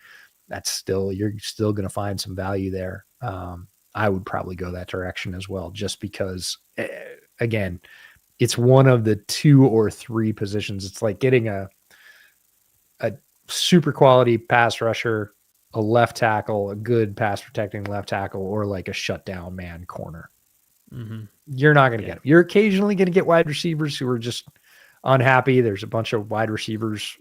you're still going to find some value there. I would probably go that direction as well, just because, again, it's one of the 2 or 3 positions. It's like getting a super quality pass rusher, a left tackle, a good pass protecting left tackle, or like a shutdown man corner. Mm-hmm. You're not going to get them. You're occasionally going to get wide receivers who are just unhappy. There's a bunch of wide receivers,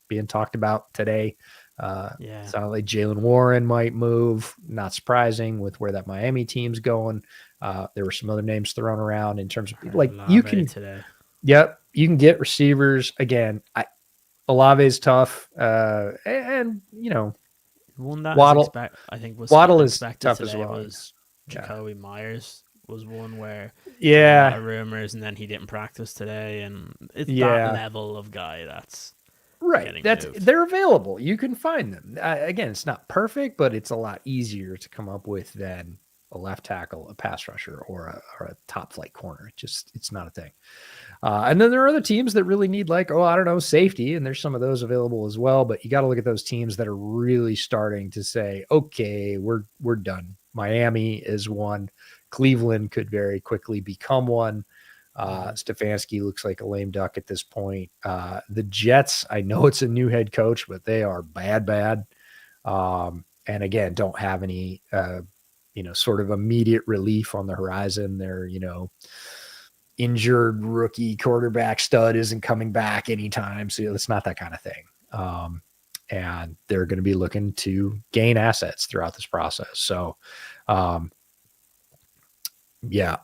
being talked about today Yeah. Sounded like Jalen Warren might move. Not surprising with where that Miami team's going. There were some other names thrown around in terms of Heard like you Olave can, today. yep, you can get receivers again. Olave is tough, and One that is Waddle I think was Waddle is expected tough as today well. was Yeah, Jacoby Myers was one where there were a lot yeah, of rumors, and then he didn't practice today, and it's that yeah. level of guy that's Right. getting That's moved. they're available. You can find them. Again, it's not perfect, but it's a lot easier to come up with than a left tackle, a pass rusher, or a top flight corner. It's not a thing. And then there are other teams that really need like, oh, I don't know, safety, and there's some of those available as well. But you got to look at those teams that are really starting to say, okay, we're done. Miami is one. Cleveland could very quickly become one. Stefanski looks like a lame duck at this point. The Jets, I know it's a new head coach, but they are bad. And again, don't have any, sort of immediate relief on the horizon. They're, injured rookie quarterback stud isn't coming back anytime. So it's not that kind of thing. And they're going to be looking to gain assets throughout this process. So, yeah.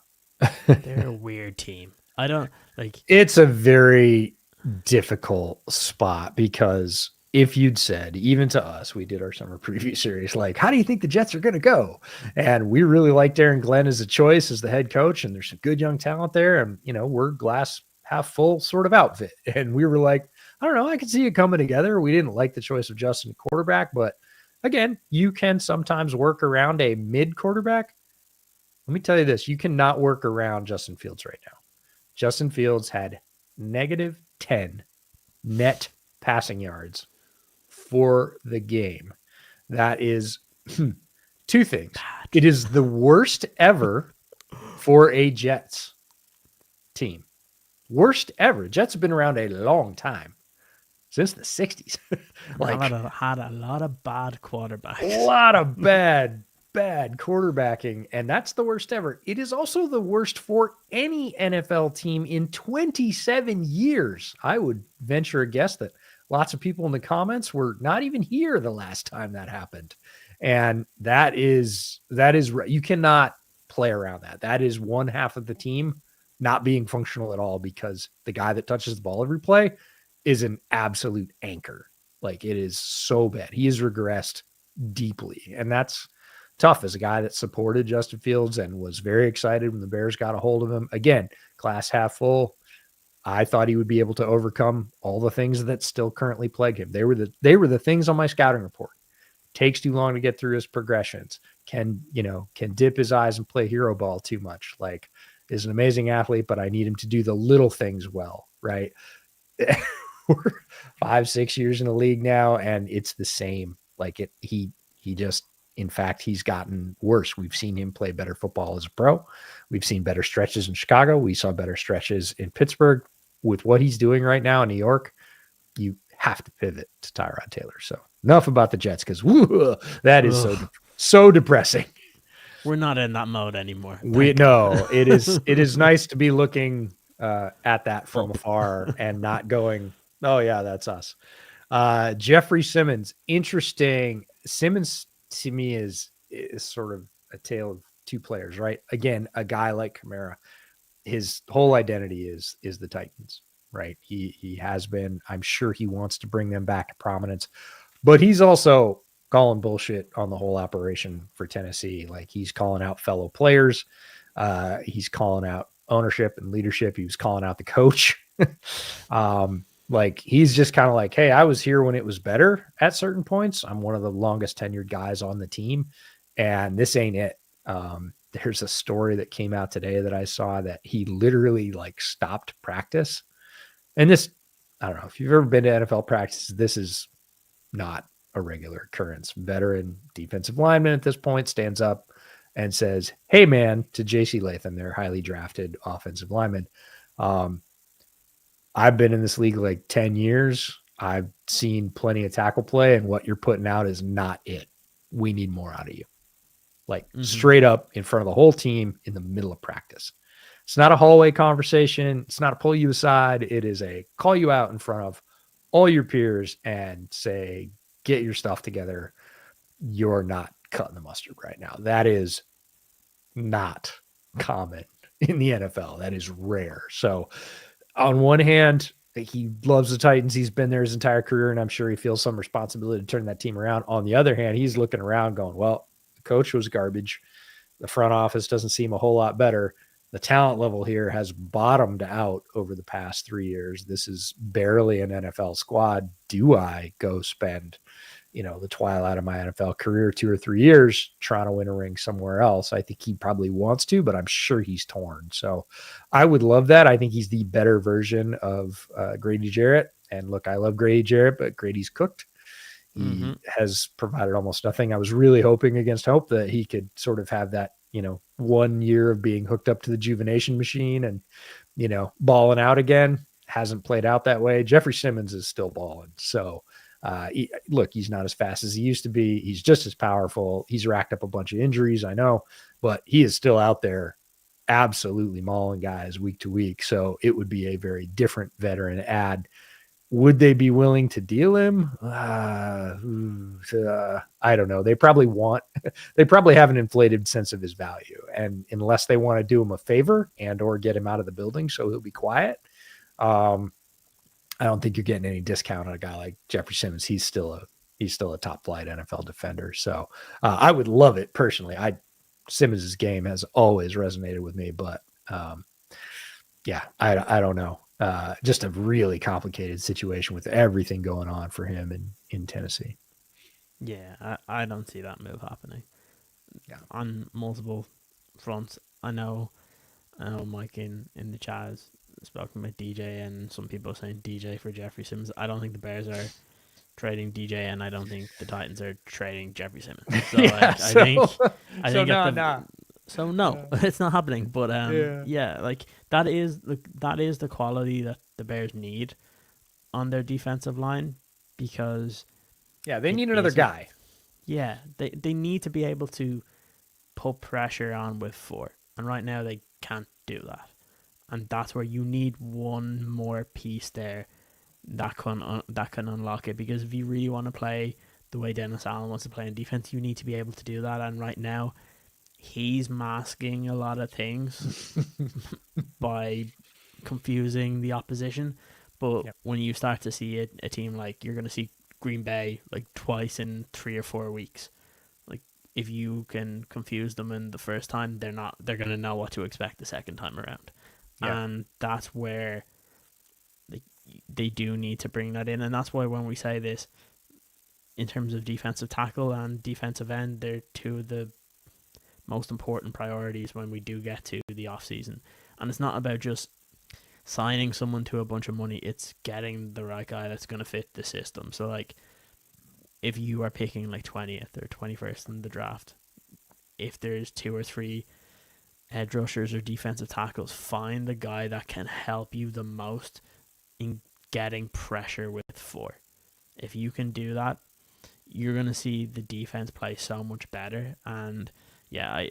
They're a weird team. I don't like. It's a very difficult spot because if you'd said, even to us, we did our summer preview series, like, how do you think the Jets are going to go? And we really liked Aaron Glenn as a choice as the head coach, and there's some good young talent there. And, we're glass half full sort of outfit. And we were like, I don't know, I could see it coming together. We didn't like the choice of Justin quarterback, but again, you can sometimes work around a mid quarterback. Let me tell you this, you cannot work around Justin Fields right now. Justin Fields had -10 net passing yards for the game. That is two things. Bad. It is the worst ever for a Jets team. Worst ever. Jets have been around a long time, since the 60s. Had a lot of bad quarterbacks. A lot of bad quarterbacking, and that's the worst ever. It is also the worst for any NFL team in 27 years. I would venture a guess that lots of people in the comments were not even here the last time that happened. And that is you cannot play around that. That is one half of the team not being functional at all because the guy that touches the ball every play is an absolute anchor. Like, it is so bad. He has regressed deeply, and that's tough as a guy that supported Justin Fields and was very excited when the Bears got a hold of him. Again, glass half full. I thought he would be able to overcome all the things that still currently plague him. They were the things on my scouting report. Takes too long to get through his progressions. Can dip his eyes and play hero ball too much. Like, is an amazing athlete, but I need him to do the little things well, right? We're 5-6 years in the league now, and it's the same. Like, he just, in fact, he's gotten worse. We've seen him play better football as a pro. We've seen better stretches in Chicago. We saw better stretches in Pittsburgh. With what he's doing right now in New York, you have to pivot to Tyrod Taylor. So enough about the Jets, because that is so depressing. We're not in that mode anymore. It is nice to be looking at that from afar and not going, oh yeah, that's us. Jeffrey Simmons, interesting. Simmons to me is sort of a tale of two players, right? Again, a guy like Kamara, his whole identity is the Titans, right? He has been. I'm sure he wants to bring them back to prominence, but he's also calling bullshit on the whole operation for Tennessee. Like, he's calling out fellow players. He's calling out ownership and leadership. He was calling out the coach. Like, he's just kind of like, hey, I was here when it was better at certain points. I'm one of the longest tenured guys on the team, and this ain't it. There's a story that came out today that I saw that he literally like stopped practice. And this, I don't know if you've ever been to NFL practice, this is not a regular occurrence. Veteran defensive lineman at this point stands up and says, hey man, to JC Latham, their highly drafted offensive lineman. I've been in this league like 10 years. I've seen plenty of tackle play, and what you're putting out is not it. We need more out of you. Like, straight up in front of the whole team in the middle of practice. It's not a hallway conversation. It's not a pull you aside. It is a call you out in front of all your peers and say, get your stuff together. You're not cutting the mustard right now. That is not common in the NFL. That is rare. So, on one hand, he loves the Titans. He's been there his entire career, and I'm sure he feels some responsibility to turn that team around. On the other hand, he's looking around going, well, the coach was garbage. The front office doesn't seem a whole lot better. The talent level here has bottomed out over the past 3 years. This is barely an NFL squad. Do I go spend, the twilight of my NFL career, 2 or 3 years, trying to win a ring somewhere else? I think he probably wants to, but I'm sure he's torn. So I would love that. I think he's the better version of Grady Jarrett. And look, I love Grady Jarrett, but Grady's cooked. He has provided almost nothing. I was really hoping against hope that he could sort of have that, 1 year of being hooked up to the juvenation machine and, balling out again. Hasn't played out that way. Jeffrey Simmons is still balling. So, look, he's not as fast as he used to be. He's just as powerful. He's racked up a bunch of injuries, I know, but he is still out there absolutely mauling guys week to week. So it would be a very different veteran add. Would they be willing to deal him? I don't know. They probably have an inflated sense of his value. And unless they want to do him a favor and or get him out of the building so he'll be quiet, I don't think you're getting any discount on a guy like Jeffrey Simmons. He's still a top flight NFL defender. So I would love it personally. Simmons' game has always resonated with me, but I don't know. Just a really complicated situation with everything going on for him in Tennessee. Yeah, I don't see that move happening. Yeah. On multiple fronts. I know Mike in the chat has spoken about DJ, and some people are saying DJ for Jeffrey Simmons. I don't think the Bears are trading DJ, and I don't think the Titans are trading Jeffrey Simmons. So yeah, I think so no, it's not happening. But that is the quality that the Bears need on their defensive line, because they need another guy. Yeah, they need to be able to put pressure on with 4, and right now they can't do that, and that's where you need one more piece there that can unlock it. Because if you really want to play the way Dennis Allen wants to play in defense, you need to be able to do that, and right now he's masking a lot of things by confusing the opposition. But when you start to see a team like you're going to see Green Bay like twice in 3 or 4 weeks, like if you can confuse them in the first time, they're going to know what to expect the second time around. And that's where they do need to bring that in. And that's why when we say this, in terms of defensive tackle and defensive end, they're two of the most important priorities when we do get to the off season. And it's not about just signing someone to a bunch of money, it's getting the right guy that's going to fit the system. So like if you are picking like 20th or 21st in the draft, if there's 2 or 3 edge rushers or defensive tackles, find the guy that can help you the most in getting pressure with 4. If you can do that, you're going to see the defense play so much better. And I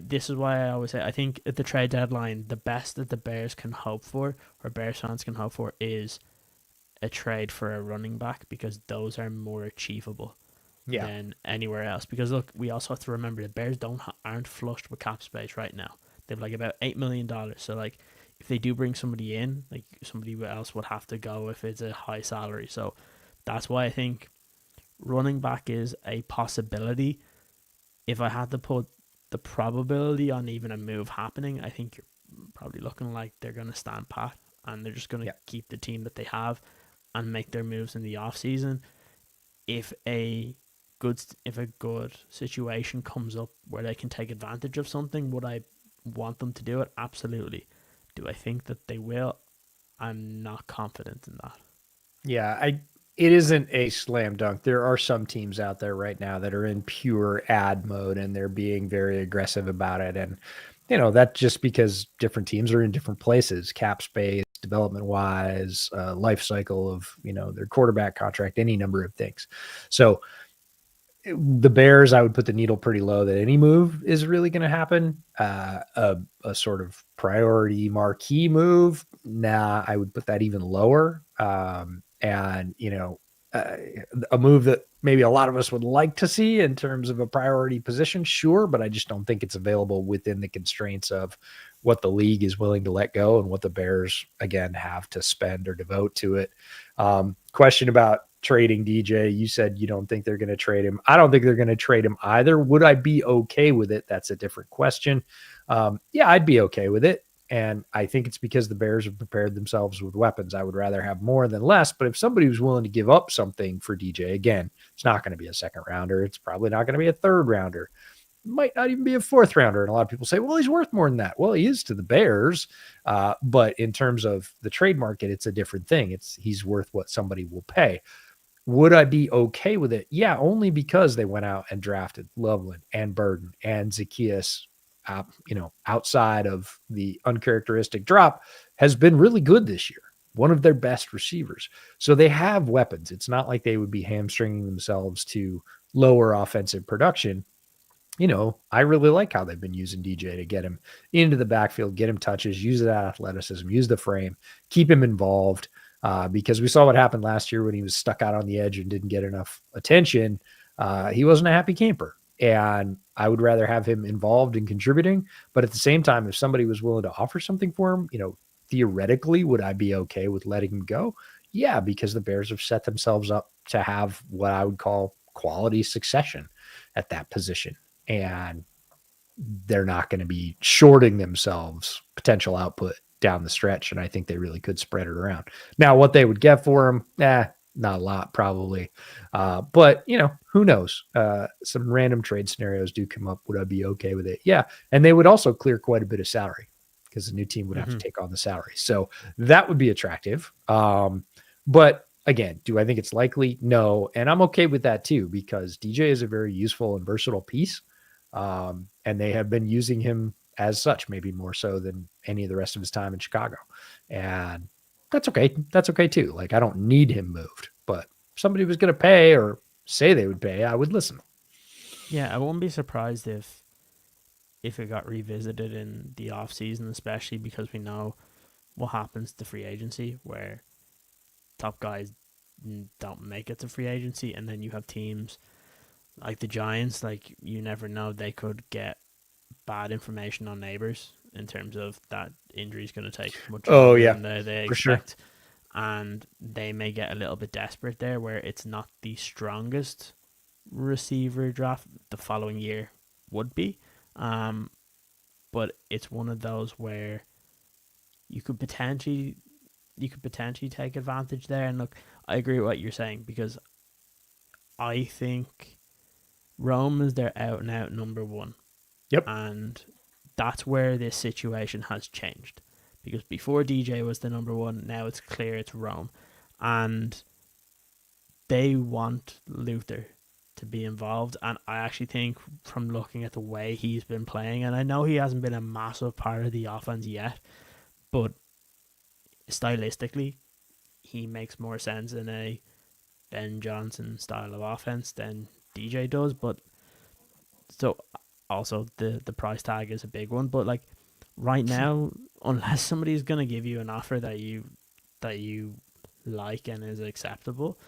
this is why I always say I think at the trade deadline, the best that the Bears can hope for, or Bears fans can hope for, is a trade for a running back, because those are more achievable than anywhere else. Because look, we also have to remember the Bears aren't flushed with cap space right now. They have like about $8 million. So like if they do bring somebody in, like somebody else would have to go if it's a high salary. So that's why I think running back is a possibility. If I had to put the probability on even a move happening, I think you're probably looking like they're going to stand pat and they're just going to keep the team that they have and make their moves in the off season. If a good situation comes up where they can take advantage of something, would I want them to do it? Absolutely. Do I think that they will? I'm not confident in that. Yeah, it isn't a slam dunk. There are some teams out there right now that are in pure ad mode and they're being very aggressive about it. And, that's just because different teams are in different places, cap space, development wise, life cycle of, their quarterback contract, any number of things. So the Bears, I would put the needle pretty low that any move is really going to happen. A sort of priority marquee move, I would put that even lower. And, uh, a move that maybe a lot of us would like to see in terms of a priority position, sure, but I just don't think it's available within the constraints of what the league is willing to let go and what the Bears, again, have to spend or devote to it. Question about trading DJ. You said you don't think they're going to trade him. I don't think they're going to trade him either. Would I be okay with it? That's a different question. Yeah, I'd be okay with it. And I think it's because the Bears have prepared themselves with weapons. I would rather have more than less. But if somebody was willing to give up something for DJ, again, it's not going to be a second rounder. It's probably not going to be a third rounder. It might not even be a fourth rounder. And a lot of people say, well, he's worth more than that. Well, he is to the Bears. But in terms of the trade market, it's a different thing. He's worth what somebody will pay. Would I be okay with it? Yeah, only because they went out and drafted Loveland and Burden and Zacchaeus, outside of the uncharacteristic drop, has been really good this year. One of their best receivers. So they have weapons. It's not like they would be hamstringing themselves to lower offensive production. I really like how they've been using DJ to get him into the backfield, get him touches, use that athleticism, use the frame, keep him involved. Because we saw what happened last year when he was stuck out on the edge and didn't get enough attention. He wasn't a happy camper. And I would rather have him involved in contributing. But at the same time, if somebody was willing to offer something for him, theoretically, would I be okay with letting him go? Yeah, because the Bears have set themselves up to have what I would call quality succession at that position. And they're not going to be shorting themselves potential output down the stretch. And I think they really could spread it around. Now, what they would get for him, not a lot, probably. But, who knows? Some random trade scenarios do come up. Would I be okay with it? Yeah. And they would also clear quite a bit of salary because the new team would have to take on the salary. So that would be attractive. But again, do I think it's likely? No. And I'm okay with that too, because DJ is a very useful and versatile piece. And they have been using him as such, maybe more so than any of the rest of his time in Chicago. And that's okay. That's okay too. Like, I don't need him moved, but if somebody was going to pay or say they would pay, I would listen. Yeah, I won't be surprised if it got revisited in the off season, especially because we know what happens to free agency, where top guys don't make it to free agency, and then you have teams like the Giants, like, you never know, they could get bad information on neighbors in terms of that injury is going to take much longer than they expect. Sure. And they may get a little bit desperate there, where it's not the strongest receiver draft the following year would be. But it's one of those where you could potentially take advantage there. And look, I agree with what you're saying, because I think Rome is their out and out number one. Yep. And that's where this situation has changed. Because before DJ was the number one, now it's clear it's Rome. And they want Luther to be involved. And I actually think, from looking at the way he's been playing, and I know he hasn't been a massive part of the offense yet, but stylistically, he makes more sense in a Ben Johnson style of offense than DJ does. But so also the price tag is a big one. But like, right now, unless somebody's gonna give you an offer that you like and is acceptable,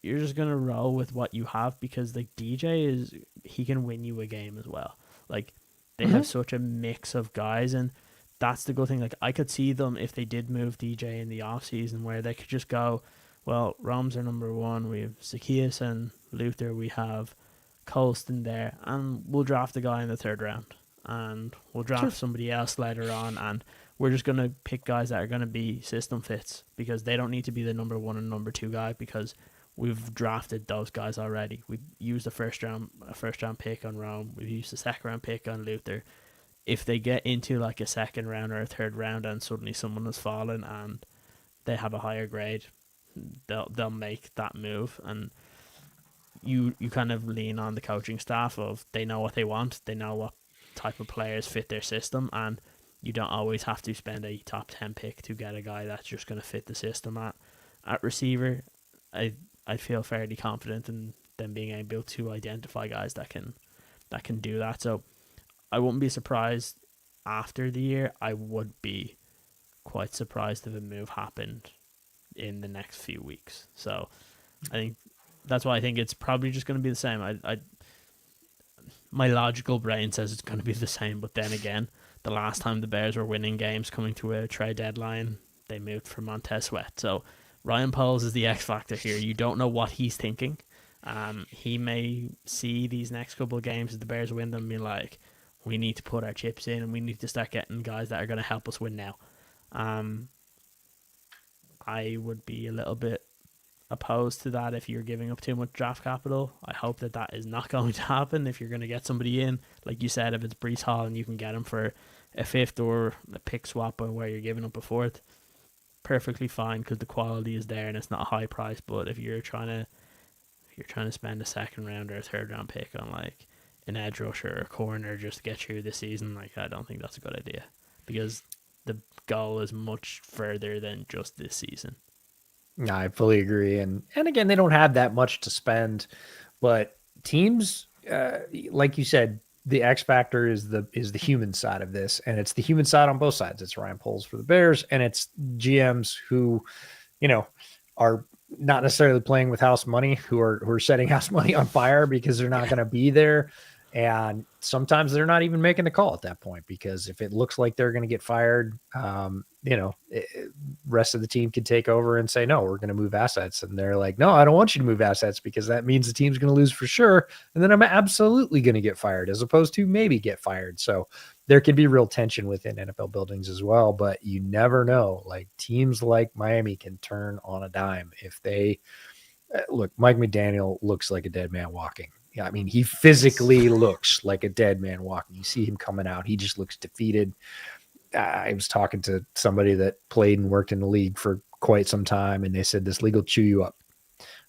you're just gonna roll with what you have, because like, DJ he can win you a game as well. Like, they have such a mix of guys, and that's the good thing. Like, I could see them, if they did move DJ in the off season, where they could just go, well, Rome's our number one, we have Zacchaeus and Luther, we have Colston there, and we'll draft a guy in the third round, and we'll draft somebody else later on, and we're just going to pick guys that are going to be system fits, because they don't need to be the number one and number two guy, because we've drafted those guys already. We used a first round pick on Rome. We've used a second round pick on Luther. If they get into like a second round or a third round, and suddenly someone has fallen and they have a higher grade, they'll make that move. And you kind of lean on the coaching staff of, they know what they want, they know what type of players fit their system, and you don't always have to spend a top 10 pick to get a guy that's just going to fit the system at receiver. I feel fairly confident in them being able to identify guys that can do that. So I wouldn't be surprised after the year. I would be quite surprised if a move happened in the next few weeks. So I think that's why I think it's probably just going to be the same. My logical brain says it's going to be the same, but then again, the last time the Bears were winning games coming to a trade deadline, they moved for Montez Sweat. So Ryan Poles is the X factor here. You don't know what he's thinking. He may see these next couple of games as the Bears win them and be like, we need to put our chips in and we need to start getting guys that are going to help us win now. I would be a little bit opposed to that if you're giving up too much draft capital. I hope that that is not going to happen if you're going to get somebody in. Like you said, if it's Brees Hall and you can get him for a fifth or a pick swap where you're giving up a fourth, perfectly fine because the quality is there and it's not a high price. But if you're trying to spend a second round or a third round pick on like an edge rusher or a corner just to get through this season, like I don't think that's a good idea because the goal is much further than just this season. No, I fully agree. And again, they don't have that much to spend, but teams, like you said, the X factor is the human side of this, and it's the human side on both sides. It's Ryan Poles for the Bears, and it's GMs who, are not necessarily playing with house money, who are setting house money on fire because they're not going to be there. And sometimes they're not even making the call at that point because if it looks like they're going to get fired, rest of the team can take over and say, no, we're going to move assets. And they're like, no, I don't want you to move assets because that means the team's going to lose for sure. And then I'm absolutely going to get fired as opposed to maybe get fired. So there can be real tension within NFL buildings as well, but you never know. Like teams like Miami can turn on a dime if they look. Mike McDaniel looks like a dead man walking. Yeah, I mean, he physically looks like a dead man walking. You see him coming out. He just looks defeated. I was talking to somebody that played and worked in the league for quite some time, and they said this league will chew you up,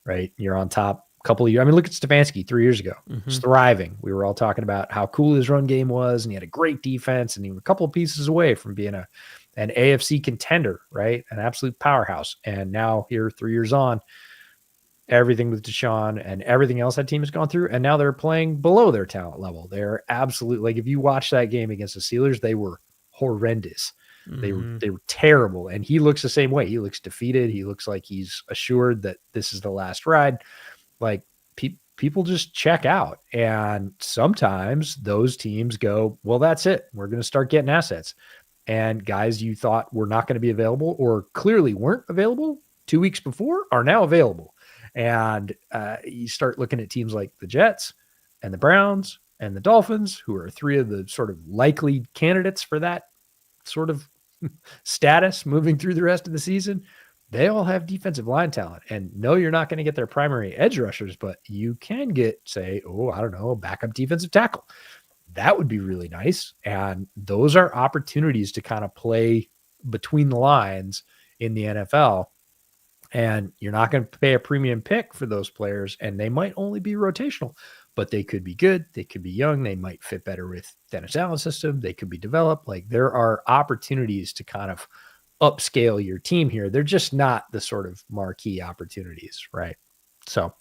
right? You're on top a couple of years. I mean, look at Stefanski 3 years ago. Mm-hmm. He's thriving. We were all talking about how cool his run game was, and he had a great defense, and he was a couple of pieces away from being an AFC contender, right? An absolute powerhouse. And now here 3 years on, everything with Deshaun and everything else that team has gone through. And now they're playing below their talent level. They're absolutely like, if you watch that game against the Steelers, they were horrendous. Mm-hmm. They were terrible. And he looks the same way. He looks defeated. He looks like he's assured that this is the last ride. Like people just check out. And sometimes those teams go, well, that's it. We're going to start getting assets. And guys you thought were not going to be available or clearly weren't available 2 weeks before are now available. And you start looking at teams like the Jets and the Browns and the Dolphins, who are three of the sort of likely candidates for that sort of status moving through the rest of the season. They all have defensive line talent. And no, you're not going to get their primary edge rushers, but you can get, say, a backup defensive tackle. That would be really nice. And those are opportunities to kind of play between the lines in the NFL. And you're not going to pay a premium pick for those players, and they might only be rotational, but they could be good. They could be young. They might fit better with Dennis Allen's system. They could be developed. Like there are opportunities to kind of upscale your team here. They're just not the sort of marquee opportunities, right? So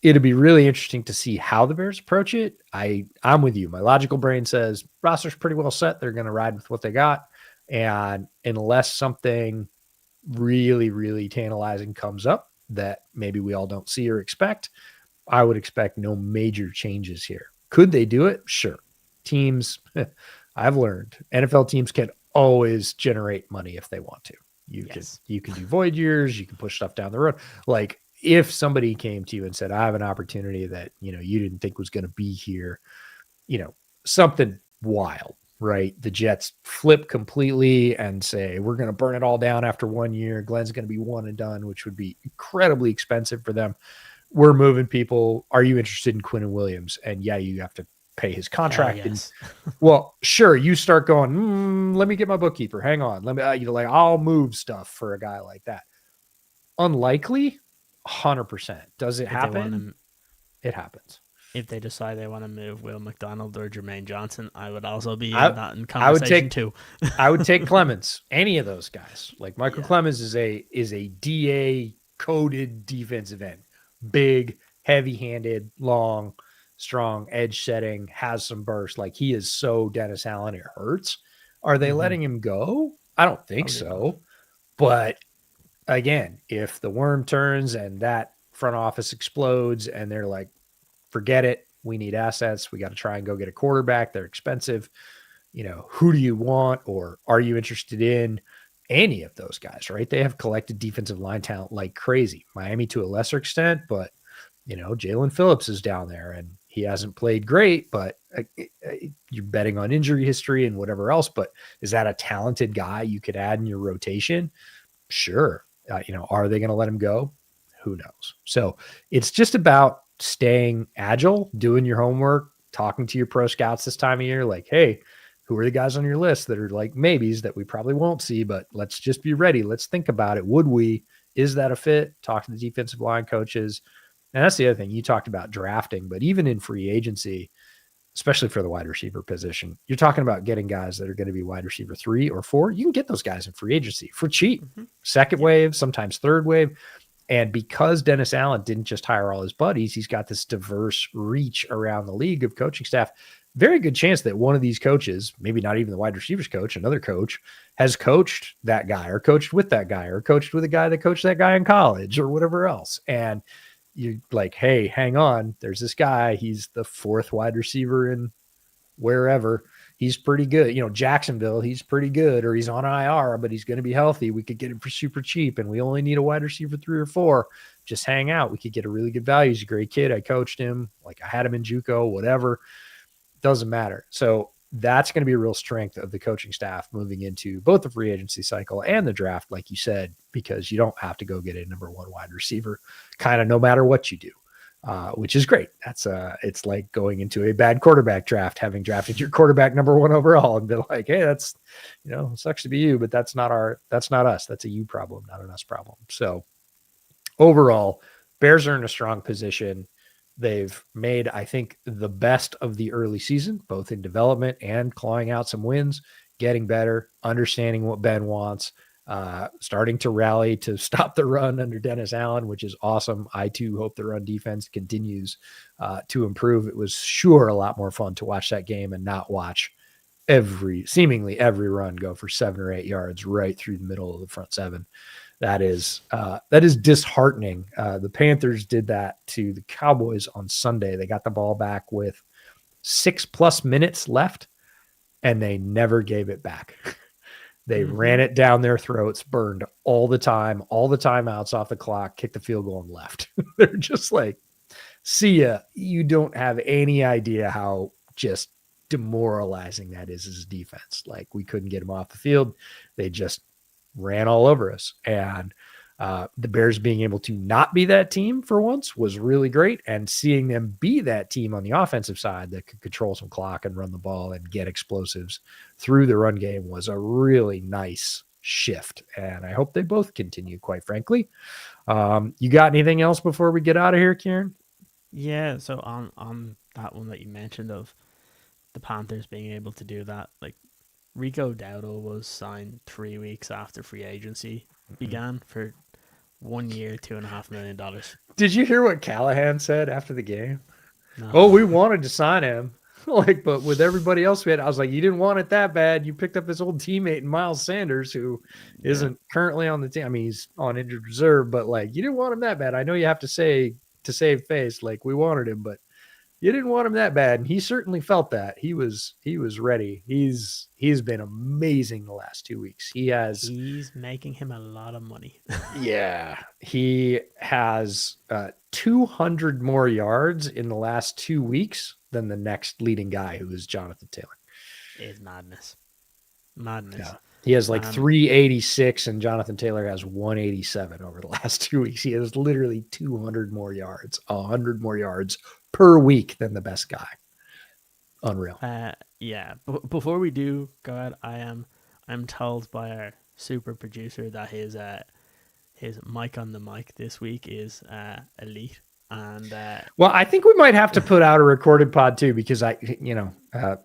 it'll be really interesting to see how the Bears approach it. I'm with you. My logical brain says roster's pretty well set. They're going to ride with what they got. And unless something really, really tantalizing comes up that maybe we all don't see or expect, I would expect no major changes here. Could they do it? Sure. Teams, I've learned NFL teams can always generate money if they want to. You can do void years, you can push stuff down the road. Like if somebody came to you and said, I have an opportunity that, you didn't think was going to be here, something wild, right? The Jets flip completely and say, we're going to burn it all down after 1 year. Glenn's going to be one and done, which would be incredibly expensive for them. We're moving people. Are you interested in Quinnen Williams? And yeah, you have to pay his contract. Yes. And, well, sure. You start going, let me get my bookkeeper. Hang on. Let me, I'll move stuff for a guy like that. Unlikely. 100%. Does it happen? It happens. If they decide they want to move Will McDonald or Jermaine Johnson, I would also be in conversation too. I would take Clemens, any of those guys. Like Michael Clemens is a DA coded defensive end, big, heavy-handed, long, strong, edge setting, has some burst. Like he is so Dennis Allen, it hurts. Are they letting him go? I don't think so. But again, if the worm turns and that front office explodes and they're like, forget it, we need assets, we got to try and go get a quarterback, they're expensive, who do you want, or are you interested in any of those guys, right? They have collected defensive line talent like crazy. Miami to a lesser extent, but Jalen Phillips is down there and he hasn't played great, but you're betting on injury history and whatever else. But is that a talented guy you could add in your rotation? Sure. Are they going to let him go? Who knows? So it's just about staying agile, doing your homework, talking to your pro scouts this time of year. Like, hey, who are the guys on your list that are like maybes that we probably won't see, but let's just be ready. Let's think about it. Would we? Is that a fit? Talk to the defensive line coaches. And that's the other thing you talked about drafting, but even in free agency, especially for the wide receiver position, you're talking about getting guys that are going to be wide receiver 3 or 4. You can get those guys in free agency for cheap, second wave, sometimes third wave. And because Dennis Allen didn't just hire all his buddies, he's got this diverse reach around the league of coaching staff. Very good chance that one of these coaches, maybe not even the wide receivers coach, another coach, has coached that guy or coached with that guy or coached with a guy that coached that guy in college or whatever else. And you're like, hey, hang on, there's this guy. He's the 4th wide receiver in wherever. He's pretty good. Jacksonville, he's pretty good, or he's on IR, but he's going to be healthy. We could get him for super cheap, and we only need a wide receiver 3 or 4. Just hang out. We could get a really good value. He's a great kid. I coached him. Like, I had him in JUCO, whatever. Doesn't matter. So that's going to be a real strength of the coaching staff moving into both the free agency cycle and the draft, like you said, because you don't have to go get a number 1 wide receiver kind of no matter what you do, which is great. It's like going into a bad quarterback draft, having drafted your quarterback number 1 overall and been like, hey, that's, sucks to be you, but that's not us. That's a you problem, not an us problem. So overall, Bears are in a strong position. They've made, I think, the best of the early season, both in development and clawing out some wins, getting better, understanding what Ben wants, starting to rally to stop the run under Dennis Allen, which is awesome. I, too, hope the run defense continues to improve. It was sure a lot more fun to watch that game and not watch seemingly every run go for 7 or 8 yards right through the middle of the front 7. That is disheartening. The Panthers did that to the Cowboys on Sunday. They got the ball back with 6+ minutes left, and they never gave it back. They ran it down their throats, burned all the timeouts off the clock, kicked the field goal and left. They're just like, see ya. You don't have any idea how just demoralizing that is as a defense. Like, we couldn't get them off the field. They just ran all over us. And the Bears being able to not be that team for once was really great. And seeing them be that team on the offensive side that could control some clock and run the ball and get explosives through the run game was a really nice shift. And I hope they both continue, quite frankly. You got anything else before we get out of here, Ciaran? Yeah, so on that one that you mentioned of the Panthers being able to do that, like, Rico Dowdle was signed 3 weeks after free agency began for 1 year, $2.5 million. Did you hear what Callahan said after the game? No. Oh, we wanted to sign him. But with everybody else we had, I was like, you didn't want it that bad. You picked up his old teammate Miles Sanders, who isn't currently on the team. I mean, he's on injured reserve, but like, you didn't want him that bad. I know you have to say to save face, like, we wanted him, but you didn't want him that bad. And he certainly felt that. He was ready. He's been amazing the last 2 weeks. He's making him a lot of money. Yeah. He has 200 more yards in the last 2 weeks than the next leading guy, who is Jonathan Taylor. It's madness. Yeah. He has like 386 and Jonathan Taylor has 187 over the last 2 weeks. He has literally 200 more yards, 100 more yards per week than the best guy. Unreal. Yeah. Before we do go ahead, I'm told by our super producer that his mic on the mic this week is elite. And well, I think we might have to put out a recorded pod too, because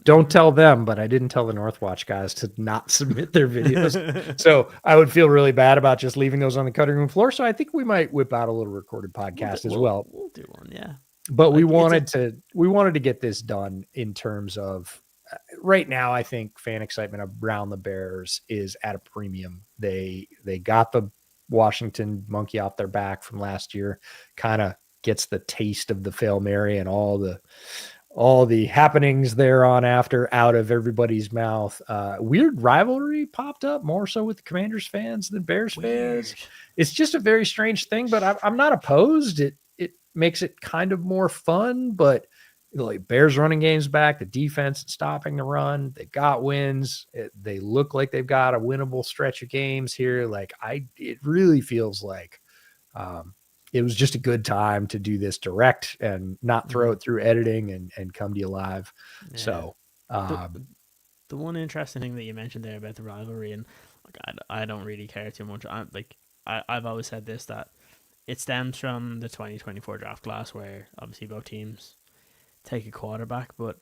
don't tell them, but I didn't tell the Northwatch guys to not submit their videos. So I would feel really bad about just leaving those on the cutting room floor. So I think we might whip out a little recorded podcast as well. We'll do one, yeah. But we wanted to get this done in terms of right now. I think fan excitement around the Bears is at a premium. They got the Washington monkey off their back from last year, kind of gets the taste of the Fail Mary and all the happenings thereon after out of everybody's mouth. Weird rivalry popped up more so with the Commanders fans than Bears fans. It's just a very strange thing, but I'm not opposed. It makes it kind of more fun, but like Bears running games back, the defense stopping the run, they've got wins. They look like they've got a winnable stretch of games here. Like it really feels like it was just a good time to do this direct and not throw it through editing and come to you live. Yeah. So the one interesting thing that you mentioned there about the rivalry, and like I don't really care too much. I've always said this, that it stems from the 2024 draft class where obviously both teams take a quarterback, but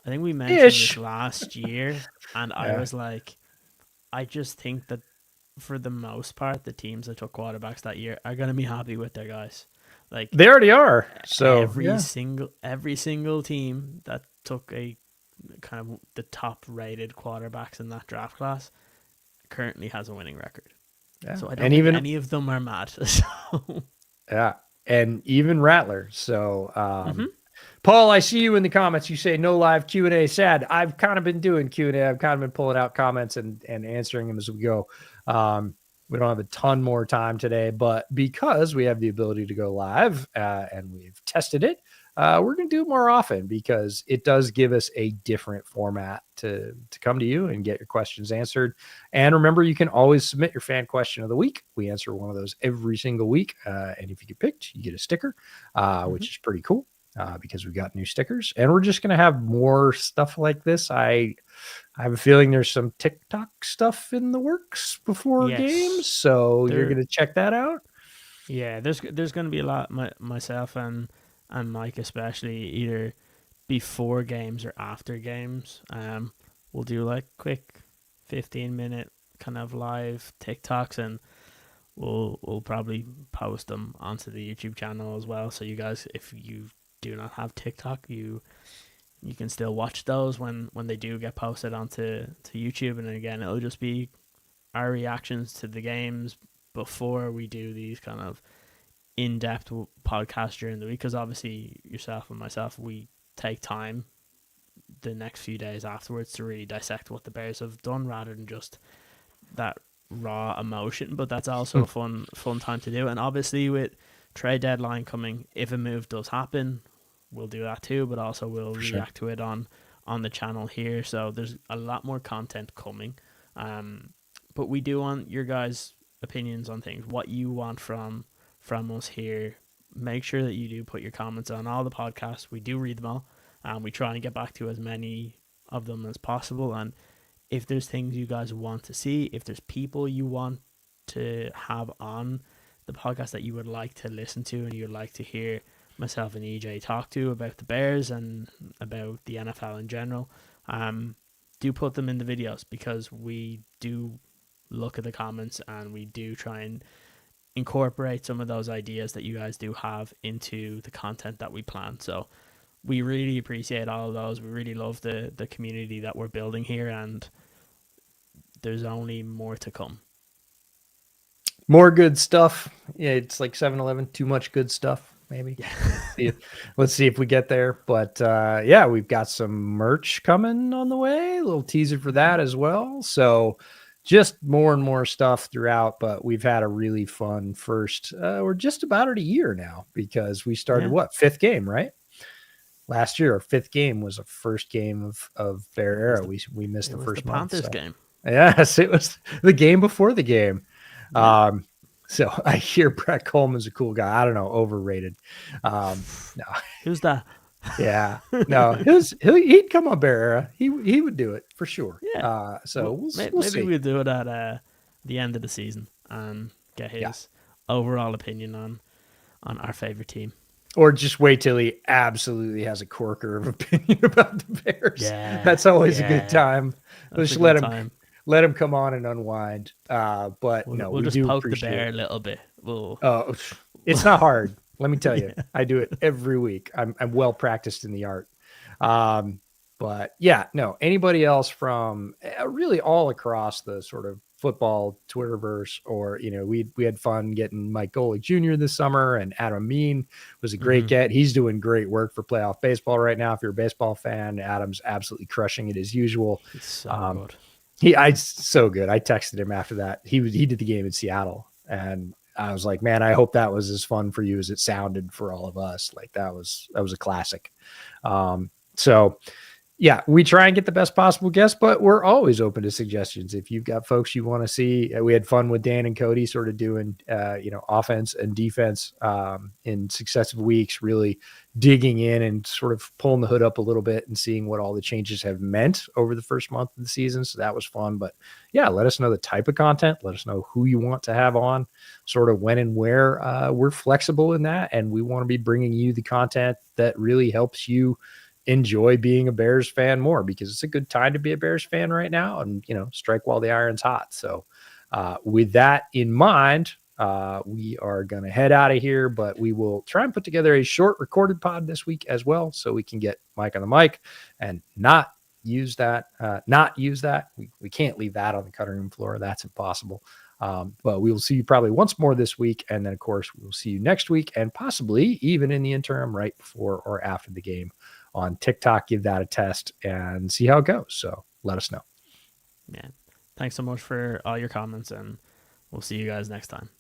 I think we mentioned this last year, and I was like, I just think that for the most part, the teams that took quarterbacks that year are going to be happy with their guys. Like they already are. So every single team that took a kind of the top rated quarterbacks in that draft class currently has a winning record. Yeah. So I don't think any of them are mad. So. Yeah. And even Rattler. So, Paul, I see you in the comments. You say no live Q&A. Sad. I've kind of been doing Q&A. I've kind of been pulling out comments and answering them as we go. We don't have a ton more time today, but because we have the ability to go live and we've tested it, we're going to do it more often because it does give us a different format to come to you and get your questions answered. And remember, you can always submit your fan question of the week. We answer one of those every single week. And if you get picked, you get a sticker, which is pretty cool because we got new stickers. And we're just going to have more stuff like this. I have a feeling there's some TikTok stuff in the works before games. So you're going to check that out? Yeah, there's going to be a lot, myself and Mike especially, either before games or after games. We'll do like quick 15-minute kind of live TikToks, and we'll probably post them onto the YouTube channel as well. So you guys, if you do not have TikTok, you can still watch those when they do get posted onto YouTube. And again, it'll just be our reactions to the games before we do these kind of in-depth podcasts during the week, because obviously yourself and myself, we take time the next few days afterwards to really dissect what the Bears have done rather than just that raw emotion. But that's also a fun time to do. And obviously with trade deadline coming, if a move does happen, we'll do that too, but also we'll react to it on the channel here. So there's a lot more content coming, but we do want your guys' opinions on things, what you want from us here. Make sure that you do put your comments on all the podcasts. We do read them all, and we try and get back to as many of them as possible. And if there's things you guys want to see, if there's people you want to have on the podcast that you would like to listen to and you'd like to hear myself and EJ talk to about the Bears and about the NFL in general, do put them in the videos, because we do look at the comments and we do try and incorporate some of those ideas that you guys do have into the content that we plan. So we really appreciate all of those. We really love the community that we're building here, and there's only more to come. More good stuff. Yeah, it's like 7-Eleven, too much good stuff. Maybe. Let's see if we get there. But yeah, we've got some merch coming on the way. A little teaser for that as well. So just more and more stuff throughout. But we've had a really fun first. We're just about at a year now, because we started fifth game, right? Last year, our fifth game was a first game of Bear Era. We missed the first month. Panthers game. Yes, it was the game before the game. Yeah. So I hear Brett Coleman's a cool guy. I don't know, overrated. No, who's that? Yeah, no, he'd come on Bear Era. He would do it for sure. Yeah. So we'll maybe see. We'll do it at the end of the season and get his overall opinion on our favorite team. Or just wait till he absolutely has a corker of opinion about the Bears. Yeah, that's always a good time. Just let him come on and unwind. But we'll just poke the bear a little bit. Oh, it's not hard. Let me tell you, I do it every week. I'm well practiced in the art. But yeah, no, anybody else from really all across the sort of football Twitterverse, or we had fun getting Mike Golick Jr. this summer, and Adam Amin was a great get. He's doing great work for playoff baseball right now. If you're a baseball fan, Adam's absolutely crushing it as usual. He's so good. So good. I texted him after that. He did the game in Seattle, and I was like, man, I hope that was as fun for you as it sounded for all of us. Like that was a classic. So yeah, we try and get the best possible guests, but we're always open to suggestions. If you've got folks you want to see, we had fun with Dan and Cody sort of doing, offense and defense in successive weeks, really digging in and sort of pulling the hood up a little bit and seeing what all the changes have meant over the first month of the season. So that was fun. But yeah, let us know the type of content. Let us know who you want to have on, sort of when and where. We're flexible in that, and we want to be bringing you the content that really helps you enjoy being a Bears fan more, because it's a good time to be a Bears fan right now, and strike while the iron's hot. So with that in mind, we are going to head out of here, but we will try and put together a short recorded pod this week as well, so we can get Mike on the mic and not use that. We can't leave that on the cutting room floor. That's impossible. But we will see you probably once more this week. And then of course we will see you next week, and possibly even in the interim right before or after the game on TikTok. Give that a test and see how it goes. So let us know. Yeah. Thanks so much for all your comments, and we'll see you guys next time.